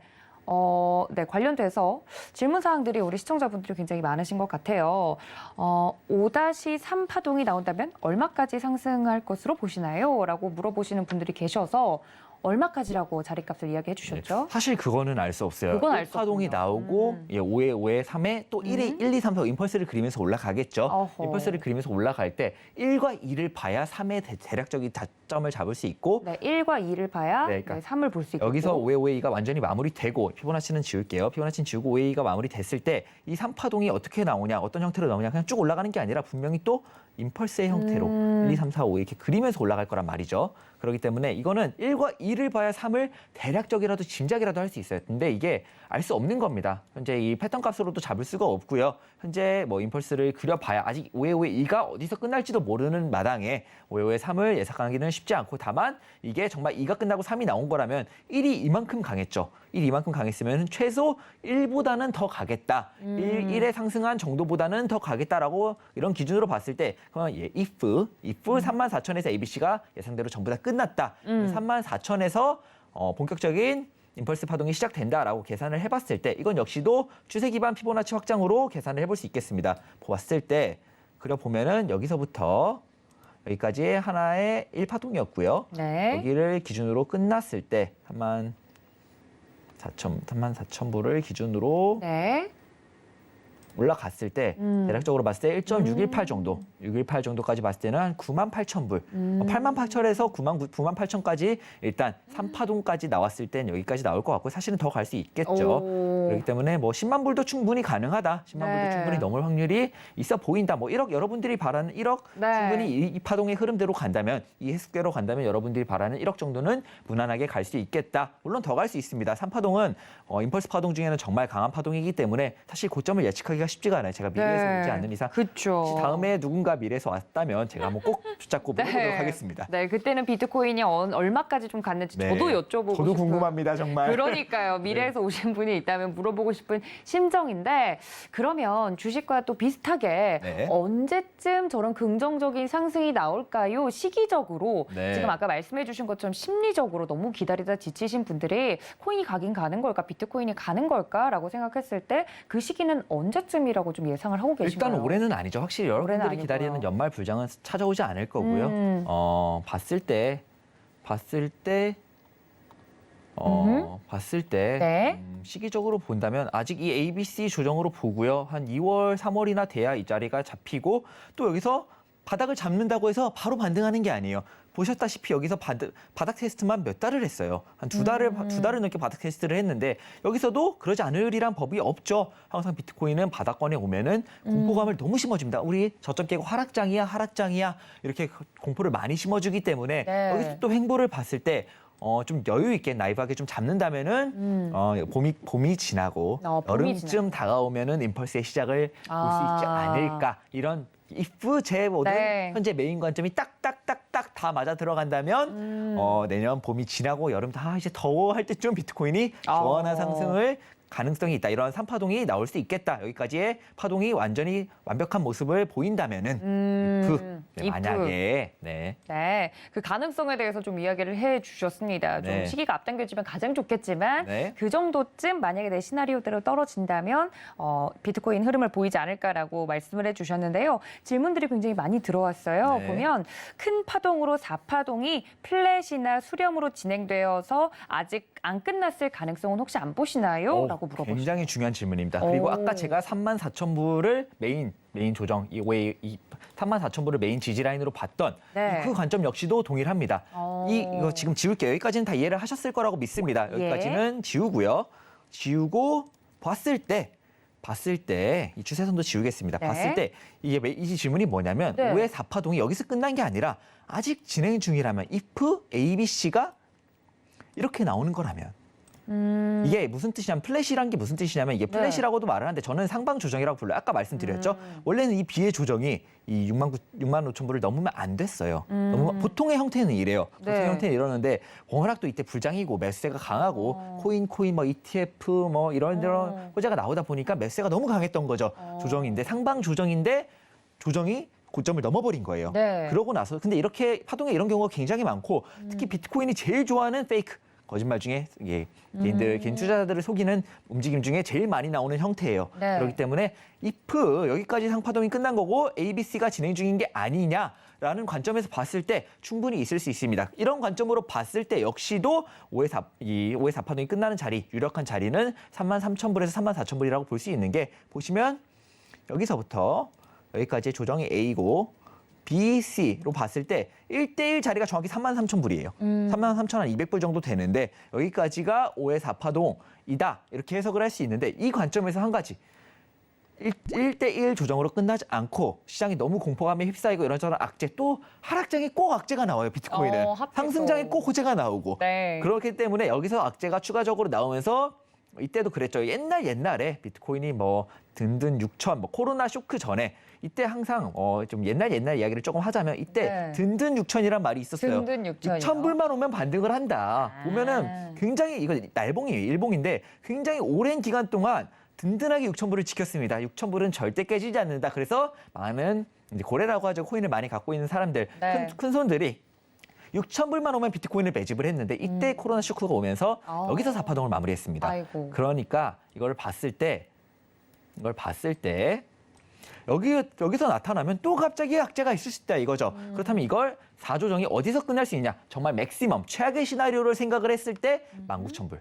네, 관련돼서 질문 사항들이 우리 시청자분들이 굉장히 많으신 것 같아요. 5-3 파동이 나온다면 얼마까지 상승할 것으로 보시나요? 라고 물어보시는 분들이 계셔서 얼마까지라고 자리값을 이야기해 주셨죠? 사실 그거는 알 수 없어요. 그건 알수 파동이 없군요. 나오고 5에 5에 3에 또 1에 1, 2, 3, 4 임펄스를 그리면서 올라가겠죠. 어허. 임펄스를 그리면서 올라갈 때 1과 2를 봐야 3의 대략적인 다점을 잡을 수 있고 네, 1과 2를 봐야 네, 그러니까 3을 볼 수 있고 여기서 5에 5에 2가 완전히 마무리되고 피보나치는 지울게요. 피보나치는 지우고 5에 2가 마무리됐을 때 이 3파동이 어떻게 나오냐, 어떤 형태로 나오냐 그냥 쭉 올라가는 게 아니라 분명히 또 임펄스의 형태로 1, 2, 3, 4, 5 이렇게 그리면서 올라갈 거란 말이죠. 그렇기 때문에 이거는 1과 2를 봐야 3을 대략적이라도 짐작이라도 할 수 있어요. 근데 이게 알 수 없는 겁니다. 현재 이 패턴 값으로도 잡을 수가 없고요. 현재 뭐 임펄스를 그려봐야 아직 5에 5에 2가 어디서 끝날지도 모르는 마당에 5에 5에 3을 예상하기는 쉽지 않고 다만 이게 정말 2가 끝나고 3이 나온 거라면 1이 이만큼 강했죠. 1이 이만큼 강했으면 최소 1보다는 더 가겠다. 1에 상승한 정도보다는 더 가겠다라고 이런 기준으로 봤을 때 if 34,000에서 ABC가 예상대로 전부 다 끝났다. 34,000에서 본격적인 임펄스 파동이 시작된다라고 계산을 해봤을 때 이건 역시도 추세 기반 피보나치 확장으로 계산을 해볼 수 있겠습니다. 보았을 때 그려보면은 여기서부터 여기까지 하나의 1파동이었고요. 네. 여기를 기준으로 끝났을 때 34,000불을 기준으로 네. 올라갔을 때 대략적으로 봤을 때 1.618 정도, 618 정도까지 봤을 때는 한 98,000불, 88,000에서 98,000까지 일단 3파동까지 나왔을 땐 여기까지 나올 것 같고 사실은 더 갈 수 있겠죠. 오. 그렇기 때문에 뭐 10만 불도 충분히 가능하다. 10만 네. 불도 충분히 넘을 확률이 있어 보인다. 뭐 1억 여러분들이 바라는 1억 네. 충분히 이 파동의 흐름대로 간다면 이 해석대로 간다면 여러분들이 바라는 1억 정도는 무난하게 갈 수 있겠다. 물론 더 갈 수 있습니다. 3파동은 임펄스 파동 중에는 정말 강한 파동이기 때문에 사실 고점을 예측하기가 쉽지가 않아요. 제가 미래에서 네. 오지 않는 이상 그렇죠. 혹시 다음에 누군가 미래에서 왔다면 제가 한번 꼭 붙잡고 물어보도록 하겠습니다. 네, 그때는 비트코인이 얼마까지 좀 갔는지 네. 저도 여쭤보고 저도 싶어요. 궁금합니다, 정말. 그러니까요. 미래에서 오신 분이 있다면 물어보고 싶은 심정인데 그러면 주식과 또 비슷하게 네. 언제쯤 저런 긍정적인 상승이 나올까요? 시기적으로 네. 지금 아까 말씀해 주신 것처럼 심리적으로 너무 기다리다 지치신 분들이 코인이 가긴 가는 걸까? 비트코인이 가는 걸까라고 생각했을 때 그 시기는 언제쯤이라고 좀 예상을 하고 계신가요? 일단 올해는 아니죠. 확실히 올해는 여러분들이 아니고요. 기다리는 연말 불장은 찾아오지 않을 거고요. 봤을 때 네. 시기적으로 본다면 아직 이 ABC 조정으로 보고요. 한 2월, 3월이나 돼야 이 자리가 잡히고 또 여기서 바닥을 잡는다고 해서 바로 반등하는 게 아니에요. 보셨다시피 여기서 바닥 테스트만 몇 달을 했어요. 한 두 달을 넘게 바닥 테스트를 했는데 여기서도 그러지 않으리란 법이 없죠. 항상 비트코인은 바닥권에 오면은 공포감을 너무 심어줍니다. 우리 저점 깨고 하락장이야 이렇게 공포를 많이 심어주기 때문에 네. 여기서 또 횡보를 봤을 때 좀 여유 있게 나이브하게 좀 잡는다면은 봄이 지나고 봄이 여름쯤 다가오면은 임펄스의 시작을 볼 수 있지 않을까 이런 if 제 모든 네. 현재 메인 관점이 딱딱딱딱 다 맞아 들어간다면 내년 봄이 지나고 여름 이제 더워 할 때쯤 비트코인이 시원한 상승을 가능성이 있다. 이런 3파동이 나올 수 있겠다. 여기까지의 파동이 완전히 완벽한 모습을 보인다면은 if. 만약에 네, 그 가능성에 대해서 좀 이야기를 해주셨습니다. 좀 네. 시기가 앞당겨지면 가장 좋겠지만 네. 그 정도쯤 만약에 내 시나리오대로 떨어진다면 비트코인 흐름을 보이지 않을까라고 말씀을 해주셨는데요. 질문들이 굉장히 많이 들어왔어요. 네. 보면 큰 파동으로 4파동이 플랫이나 수렴으로 진행되어서 아직 안 끝났을 가능성은 혹시 안 보시나요? 라고 물어보셨어요. 굉장히 중요한 질문입니다. 그리고 오. 아까 제가 34,000불을 메인 조정 이 34,000불을 메인 지지 라인으로 봤던 네. 그 관점 역시도 동일합니다. 이거 지금 지울게요. 여기까지는 다 이해를 하셨을 거라고 믿습니다. 여기까지는 지우고요. 지우고 봤을 때 봤을 때 이 추세선도 지우겠습니다. 네. 봤을 때 이 질문이 뭐냐면 네. 5의 4파동이 여기서 끝난 게 아니라 아직 진행 중이라면 if A, B, C가 이렇게 나오는 거라면 이게 무슨 뜻이냐면 플랫이란 게 무슨 뜻이냐면 이게 플랫이라고도 말을 하는데 저는 상방 조정이라고 불러요. 아까 말씀드렸죠. 원래는 이 B의 조정이 이 6만 5천 불을 넘으면 안 됐어요. 보통의 형태는 이래요. 보통의 네. 형태는 이러는데 공화락도 이때 불장이고 매수세가 강하고 코인 뭐 ETF 뭐 이런 호재가 나오다 보니까 매수세가 너무 강했던 거죠. 조정인데 상방 조정인데 조정이 고점을 넘어버린 거예요. 네. 그러고 나서 근데 이렇게 파동에 이런 경우가 굉장히 많고 특히 비트코인이 제일 좋아하는 페이크 거짓말 중에 이게 개인 투자자들을 속이는 움직임 중에 제일 많이 나오는 형태예요. 네. 그렇기 때문에 if 여기까지 상파동이 끝난 거고 ABC가 진행 중인 게 아니냐라는 관점에서 봤을 때 충분히 있을 수 있습니다. 이런 관점으로 봤을 때 역시도 5의 4파동이 끝나는 자리, 유력한 자리는 33,000불에서 34,000불이라고 볼 수 있는 게 보시면 여기서부터 여기까지 조정이 A고 B, C로 봤을 때 1대1 자리가 정확히 33,000불이에요. 33,200불 정도 되는데 여기까지가 5의 4파동이다. 이렇게 해석을 할 수 있는데 이 관점에서 한 가지. 1대1 조정으로 끝나지 않고 시장이 너무 공포감에 휩싸이고 이런저런 악재 또 하락장에 꼭 악재가 나와요. 비트코인은. 하필 상승장에 또. 꼭 호재가 나오고. 네. 그렇기 때문에 여기서 악재가 추가적으로 나오면서 이때도 그랬죠. 옛날에 비트코인이 뭐 든든 6천, 뭐 코로나 쇼크 전에 이때 항상 좀 옛날 이야기를 조금 하자면 이때 네. 든든 6천이란 말이 있었어요. 든든 6천이요? 6,000불만 오면 반등을 한다. 보면은 굉장히 이거 날봉이에요. 일봉인데 굉장히 오랜 기간 동안 든든하게 6,000불을 지켰습니다. 6,000불은 절대 깨지지 않는다. 그래서 많은 이제 고래라고 하죠. 코인을 많이 갖고 있는 사람들, 네. 큰 손들이 6,000불만 오면 비트코인을 매집을 했는데 이때 코로나 쇼크가 오면서 여기서 4파동을 마무리했습니다. 아이고. 그러니까 이걸 봤을 때 여기서 나타나면 또 갑자기 악재가 있을 수 있다 이거죠. 그렇다면 이걸 4조정이 어디서 끝날 수 있냐? 정말 맥시멈, 최악의 시나리오를 생각을 했을 때 19,000불.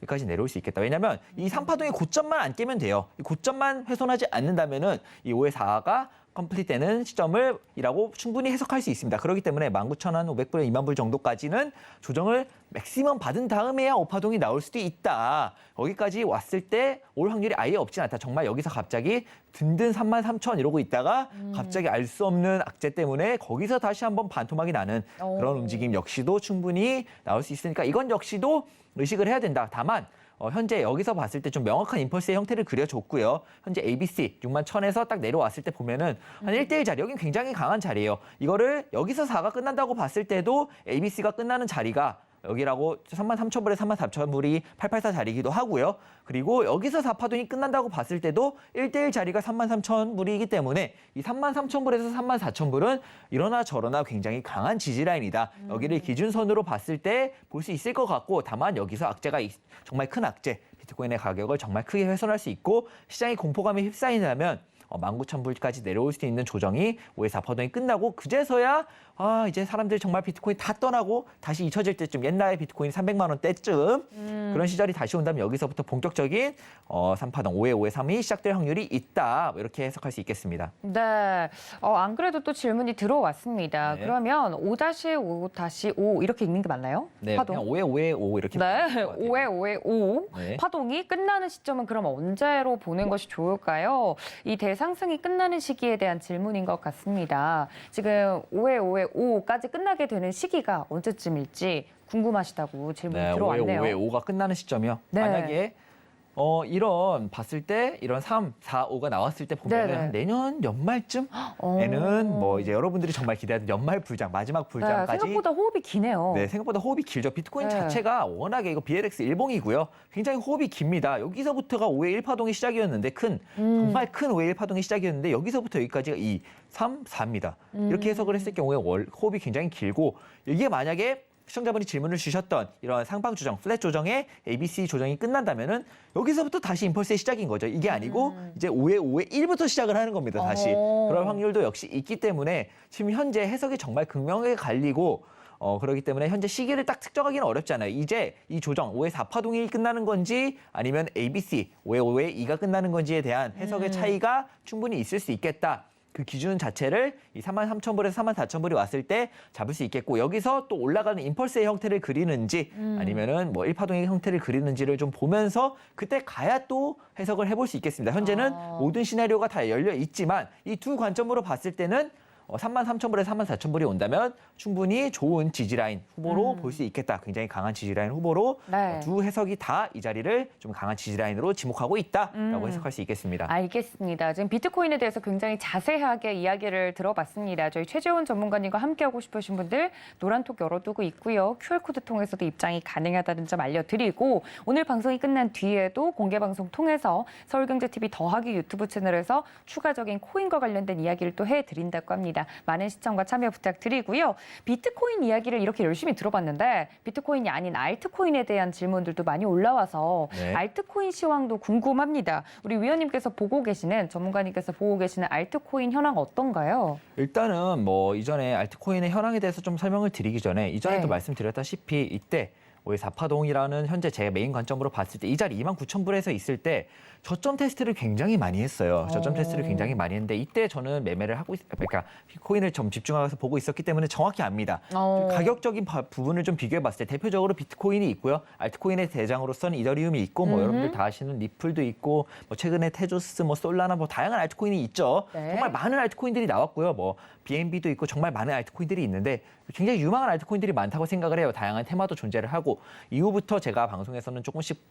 여기까지 내려올 수 있겠다. 왜냐하면 이 3파동의 고점만 안 깨면 돼요. 이 고점만 훼손하지 않는다면은 이 5의 4가 컴플릿 되는 시점이라고 충분히 해석할 수 있습니다. 그렇기 때문에 19,500불에 2만 불 정도까지는 조정을 맥시멈 받은 다음에야 5파동이 나올 수도 있다. 여기까지 왔을 때 올 확률이 아예 없진 않다. 정말 여기서 갑자기 든든 33,000 이러고 있다가 갑자기 알 수 없는 악재 때문에 거기서 다시 한번 반토막이 나는 그런 움직임 역시도 충분히 나올 수 있으니까 이건 역시도 의식을 해야 된다. 다만 현재 여기서 봤을 때 좀 명확한 임펄스의 형태를 그려줬고요. 현재 ABC 61,000에서 딱 내려왔을 때 보면은 한 1대1 자리, 여긴 굉장히 강한 자리예요. 이거를 여기서 4가 끝난다고 봤을 때도 ABC가 끝나는 자리가 여기라고 33,000불에 34,000불이 884 자리이기도 하고요. 그리고 여기서 4파동이 끝난다고 봤을 때도 1대1 자리가 33,000불이기 때문에 이 33,000불에서 34,000불은 이러나 저러나 굉장히 강한 지지라인이다. 여기를 기준선으로 봤을 때 볼 수 있을 것 같고 다만 여기서 악재가 정말 큰 악재, 비트코인의 가격을 정말 크게 훼손할 수 있고 시장이 공포감에 휩싸인다면 19,000불까지 내려올 수 있는 조정이 5의 4파동이 끝나고 그제서야 이제 사람들이 정말 비트코인 다 떠나고 다시 잊혀질 때쯤 옛날에 비트코인 300만 원 때쯤 그런 시절이 다시 온다면 여기서부터 본격적인 3파동 5의 3이 시작될 확률이 있다. 이렇게 해석할 수 있겠습니다. 네. 안 그래도 또 질문이 들어왔습니다. 네. 그러면 5-5-5 이렇게 읽는 게 맞나요? 네, 파동. 그냥 5의 5 이렇게 네, 보면 될 것 같아요. 5의 5 네. 파동이 끝나는 시점은 그럼 언제로 보는 것이 좋을까요? 이 대상승이 끝나는 시기에 대한 질문인 것 같습니다. 지금 5의 5까지 끝나게 되는 시기가 언제쯤일지 궁금하시다고 질문이 네, 들어왔네요. 5의 5가 끝나는 시점이요. 네. 만약에 이런 봤을 때 이런 3, 4, 5가 나왔을 때 보면 네네. 내년 연말쯤에는 뭐 이제 여러분들이 정말 기대하는 연말 불장, 마지막 네, 불장까지 생각보다 호흡이 기네요. 네, 생각보다 호흡이 길죠. 비트코인 네. 자체가 워낙에 이거 BLX 일봉이고요. 굉장히 호흡이 깁니다. 여기서부터가 5의 1파동이 시작이었는데 정말 큰 5의 1파동이 시작이었는데 여기서부터 여기까지가 2, 3, 4입니다. 이렇게 해석을 했을 경우에 호흡이 굉장히 길고 이게 만약에 시청자분이 질문을 주셨던 이런 상방 조정, 플랫 조정의 ABC 조정이 끝난다면은 여기서부터 다시 임펄스의 시작인 거죠. 이게 아니고 이제 5의 1부터 시작을 하는 겁니다. 다시. 그럴 확률도 역시 있기 때문에 지금 현재 해석이 정말 극명하게 갈리고 그렇기 때문에 현재 시기를 딱 특정하기는 어렵잖아요. 이제 이 조정 5의 4파동이 끝나는 건지 아니면 ABC 5의 2가 끝나는 건지에 대한 해석의 차이가 충분히 있을 수 있겠다. 그 기준 자체를 이 33,000불에서 34,000불이 왔을 때 잡을 수 있겠고 여기서 또 올라가는 임펄스의 형태를 그리는지 아니면은 뭐 일파동의 형태를 그리는지를 좀 보면서 그때 가야 또 해석을 해볼 수 있겠습니다. 현재는 모든 시나리오가 다 열려 있지만 이 두 관점으로 봤을 때는 33,000불에서 34,000불이 온다면 충분히 좋은 지지라인 후보로 볼 수 있겠다. 굉장히 강한 지지라인 후보로 네. 두 해석이 다 이 자리를 좀 강한 지지라인으로 지목하고 있다라고 해석할 수 있겠습니다. 알겠습니다. 지금 비트코인에 대해서 굉장히 자세하게 이야기를 들어봤습니다. 저희 최재원 전문가님과 함께하고 싶으신 분들 노란톡 열어두고 있고요. QR코드 통해서도 입장이 가능하다는 점 알려드리고 오늘 방송이 끝난 뒤에도 공개방송 통해서 서울경제TV 더하기 유튜브 채널에서 추가적인 코인과 관련된 이야기를 또 해드린다고 합니다. 많은 시청과 참여 부탁드리고요. 비트코인 이야기를 이렇게 열심히 들어봤는데 비트코인이 아닌 알트코인에 대한 질문들도 많이 올라와서 네. 알트코인 시황도 궁금합니다. 우리 위원님께서 보고 계시는 전문가님께서 보고 계시는 알트코인 현황 어떤가요? 일단은 뭐 이전에 알트코인의 현황에 대해서 좀 설명을 드리기 전에 이전에도 네. 말씀드렸다시피 이때 우리 4파동이라는 현재 제 메인 관점으로 봤을 때 이 자리 29,000불에서 있을 때 저점 테스트를 굉장히 많이 했어요. 저점 테스트를 굉장히 많이 했는데 이때 저는 매매를 하고 그러니까 코인을 좀 집중해서 보고 있었기 때문에 정확히 압니다. 좀 가격적인 부분을 좀 비교해 봤을 때 대표적으로 비트코인이 있고요. 알트코인의 대장으로서는 이더리움이 있고 뭐 여러분들 다 아시는 리플도 있고 뭐 최근에 테조스 뭐 솔라나 뭐 다양한 알트코인이 있죠. 네. 정말 많은 알트코인들이 나왔고요. 뭐 BNB도 있고 정말 많은 알트코인들이 있는데 굉장히 유망한 알트코인들이 많다고 생각을 해요. 다양한 테마도 존재를 하고 이후부터 제가 방송에서는 조금씩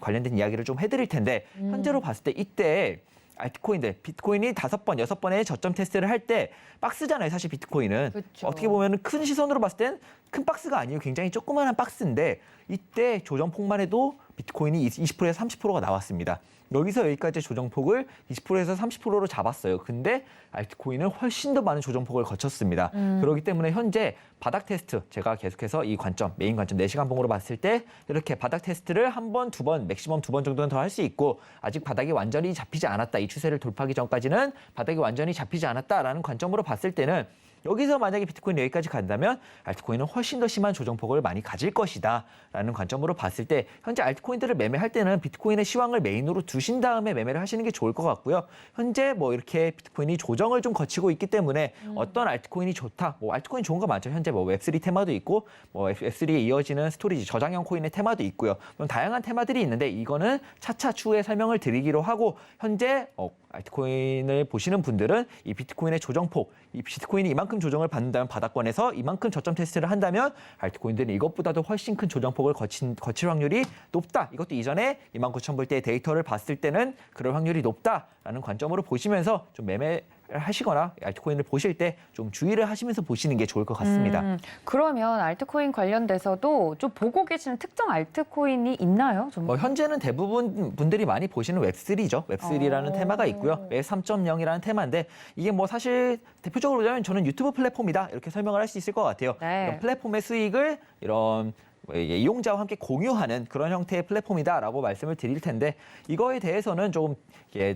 관련된 이야기를 좀 해드릴 텐데 현재로 봤을 때 이때 알트코인들, 비트코인이 5번, 6번의 저점 테스트를 할 때 박스잖아요. 사실 비트코인은. 그쵸. 어떻게 보면 큰 시선으로 봤을 땐 큰 박스가 아니에요. 굉장히 조그마한 박스인데 이때 조정폭만 해도 비트코인이 20%에서 30%가 나왔습니다. 여기서 여기까지 조정폭을 20%에서 30%로 잡았어요. 근데 알트코인은 훨씬 더 많은 조정폭을 거쳤습니다. 그렇기 때문에 현재 바닥 테스트, 제가 계속해서 이 관점, 메인 관점 4시간 봉으로 봤을 때 이렇게 바닥 테스트를 한 번, 2번, 맥시멈 2번 정도는 더 할 수 있고 아직 바닥이 완전히 잡히지 않았다. 이 추세를 돌파하기 전까지는 바닥이 완전히 잡히지 않았다라는 관점으로 봤을 때는 여기서 만약에 비트코인 여기까지 간다면 알트코인은 훨씬 더 심한 조정폭을 많이 가질 것이다 라는 관점으로 봤을 때 현재 알트코인들을 매매할 때는 비트코인의 시황을 메인으로 두신 다음에 매매를 하시는 게 좋을 것 같고요. 현재 뭐 이렇게 비트코인이 조정을 좀 거치고 있기 때문에 어떤 알트코인이 좋다. 뭐 알트코인 좋은 거 많죠. 현재 뭐 웹3 테마도 있고 뭐 웹3에 이어지는 스토리지 저장형 코인의 테마도 있고요. 그럼 다양한 테마들이 있는데 이거는 차차 추후에 설명을 드리기로 하고 현재 알트코인을 보시는 분들은 이 비트코인의 조정폭, 이 비트코인이 이만큼 조정을 받는다면 바닥권에서 이만큼 저점 테스트를 한다면 알트코인들은 이것보다도 훨씬 큰 조정폭을 거칠 확률이 높다. 이것도 이전에 29,000불대의 데이터를 봤을 때는 그럴 확률이 높다라는 관점으로 보시면서 좀 매매를 하시거나 알트코인을 보실 때 좀 주의를 하시면서 보시는 게 좋을 것 같습니다. 그러면 알트코인 관련돼서도 좀 보고 계시는 특정 알트코인이 있나요? 좀? 현재는 대부분 분들이 많이 보시는 웹3죠. 웹3라는 테마가 있고요. 웹 3.0이라는 테마인데 이게 뭐 사실 대표적으로 보자면 저는 유튜브 플랫폼이다. 이렇게 설명을 할 수 있을 것 같아요. 네. 이런 플랫폼의 수익을 이런 이용자와 함께 공유하는 그런 형태의 플랫폼이다라고 말씀을 드릴 텐데 이거에 대해서는 조금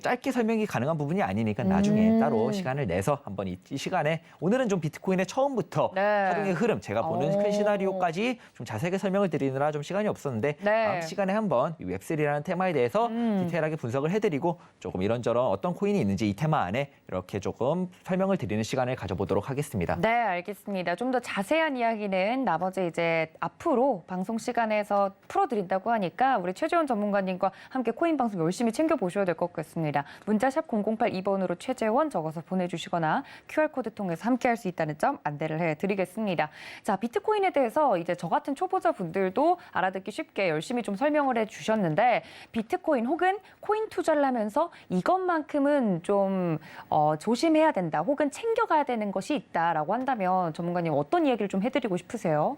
짧게 설명이 가능한 부분이 아니니까 나중에 따로 시간을 내서 한번 이 시간에 오늘은 좀 비트코인의 처음부터 네. 하동의 흐름 제가 보는 큰 시나리오까지 좀 자세하게 설명을 드리느라 좀 시간이 없었는데 네. 다음 시간에 한번 이 웹3라는 테마에 대해서 디테일하게 분석을 해드리고 조금 이런저런 어떤 코인이 있는지 이 테마 안에 이렇게 조금 설명을 드리는 시간을 가져보도록 하겠습니다. 네, 알겠습니다. 좀 더 자세한 이야기는 나머지 이제 앞으로 방송 시간에서 풀어드린다고 하니까 우리 최재원 전문가님과 함께 코인 방송 열심히 챙겨보셔야 될 것 같습니다. 문자 샵 0082번으로 최재원 적어서 보내주시거나 QR코드 통해서 함께할 수 있다는 점 안내를 해드리겠습니다. 자, 비트코인에 대해서 이제 저 같은 초보자분들도 알아듣기 쉽게 열심히 좀 설명을 해주셨는데 비트코인 혹은 코인 투자를 하면서 이것만큼은 좀 조심해야 된다 혹은 챙겨가야 되는 것이 있다라고 한다면 전문가님 어떤 이야기를 좀 해드리고 싶으세요?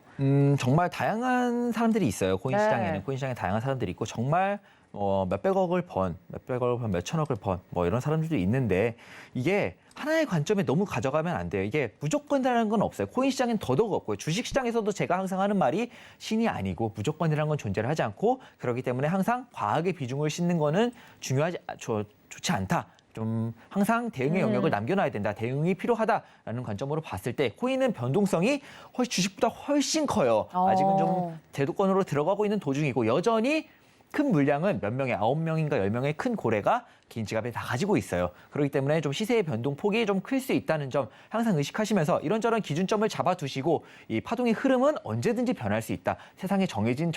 정말 다양한 사람들이 있어요. 코인 네. 시장에는 코인 시장에 다양한 사람들이 있고 정말 몇백억을 번, 몇천억을 번, 뭐 이런 사람들도 있는데 이게 하나의 관점에 너무 가져가면 안 돼요. 이게 무조건이라는 건 없어요. 코인 시장엔 더더욱 없고요. 주식 시장에서도 제가 항상 하는 말이 신이 아니고 무조건이라는 건 존재를 하지 않고 그렇기 때문에 항상 과학의 비중을 싣는 거는 좋지 않다. 좀 항상 대응의 영역을 남겨놔야 된다. 대응이 필요하다라는 관점으로 봤을 때 코인은 변동성이 주식보다 훨씬 커요. 아직은 좀 제도권으로 들어가고 있는 도중이고 여전히 큰 물량은 몇 명의 9명인가 10명의 큰 고래가 개인 지갑에 다 가지고 있어요. 그렇기 때문에 좀 시세의 변동 폭이 좀 클 수 있다는 점 항상 의식하시면서 이런저런 기준점을 잡아두시고 이 파동의 흐름은 언제든지 변할 수 있다. 세상에 정해진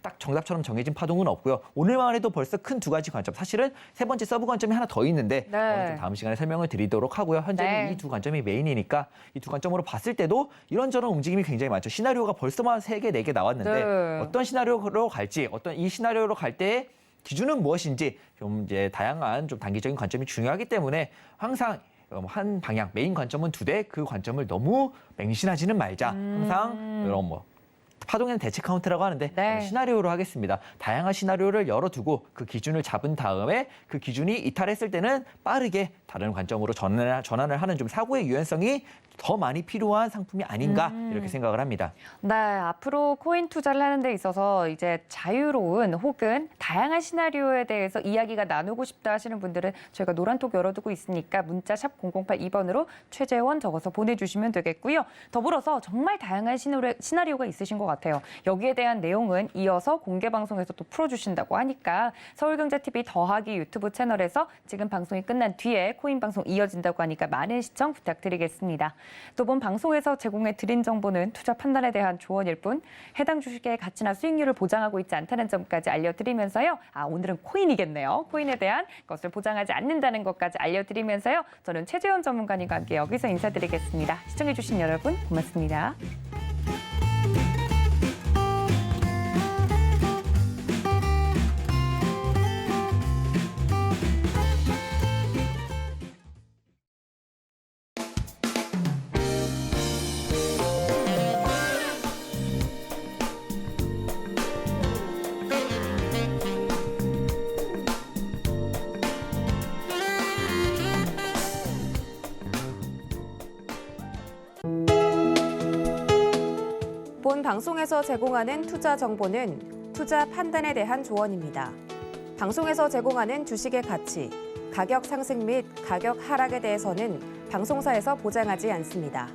딱 정답처럼 정해진 파동은 없고요. 오늘만 해도 벌써 큰 두 가지 관점. 사실은 세 번째 서브 관점이 하나 더 있는데 좀 다음 시간에 설명을 드리도록 하고요. 현재는 이 두 관점이 메인이니까 이 두 관점으로 봤을 때도 이런저런 움직임이 굉장히 많죠. 시나리오가 벌써만 3개, 4개 나왔는데 어떤 시나리오로 갈지, 어떤 이 시나리오로 갈 때의 기준은 무엇인지 좀 이제 다양한 좀 단기적인 관점이 중요하기 때문에 항상 한 방향, 메인 관점은 2대, 그 관점을 너무 맹신하지는 말자. 항상 이런 파동에는 대체 카운트라고 하는데 네. 시나리오로 하겠습니다. 다양한 시나리오를 열어두고 그 기준을 잡은 다음에 그 기준이 이탈했을 때는 빠르게 다른 관점으로 전환을 하는 좀 사고의 유연성이 더 많이 필요한 상품이 아닌가 이렇게 생각을 합니다. 네, 앞으로 코인 투자를 하는 데 있어서 이제 자유로운 혹은 다양한 시나리오에 대해서 이야기가 나누고 싶다 하시는 분들은 저희가 노란톡 열어두고 있으니까 문자 샵 0082번으로 최재원 적어서 보내주시면 되겠고요. 더불어서 정말 다양한 시나리오가 있으신 것 같아요. 여기에 대한 내용은 이어서 공개 방송에서 또 풀어주신다고 하니까 서울경제TV 더하기 유튜브 채널에서 지금 방송이 끝난 뒤에 코인 방송 이어진다고 하니까 많은 시청 부탁드리겠습니다. 또 본 방송에서 제공해 드린 정보는 투자 판단에 대한 조언일 뿐 해당 주식의 가치나 수익률을 보장하고 있지 않다는 점까지 알려드리면서요. 오늘은 코인이겠네요. 코인에 대한 것을 보장하지 않는다는 것까지 알려드리면서요. 저는 최재원 전문가님과 함께 여기서 인사드리겠습니다. 시청해주신 여러분 고맙습니다. 본 방송에서 제공하는 투자 정보는 투자 판단에 대한 조언입니다. 방송에서 제공하는 주식의 가치, 가격 상승 및 가격 하락에 대해서는 방송사에서 보장하지 않습니다.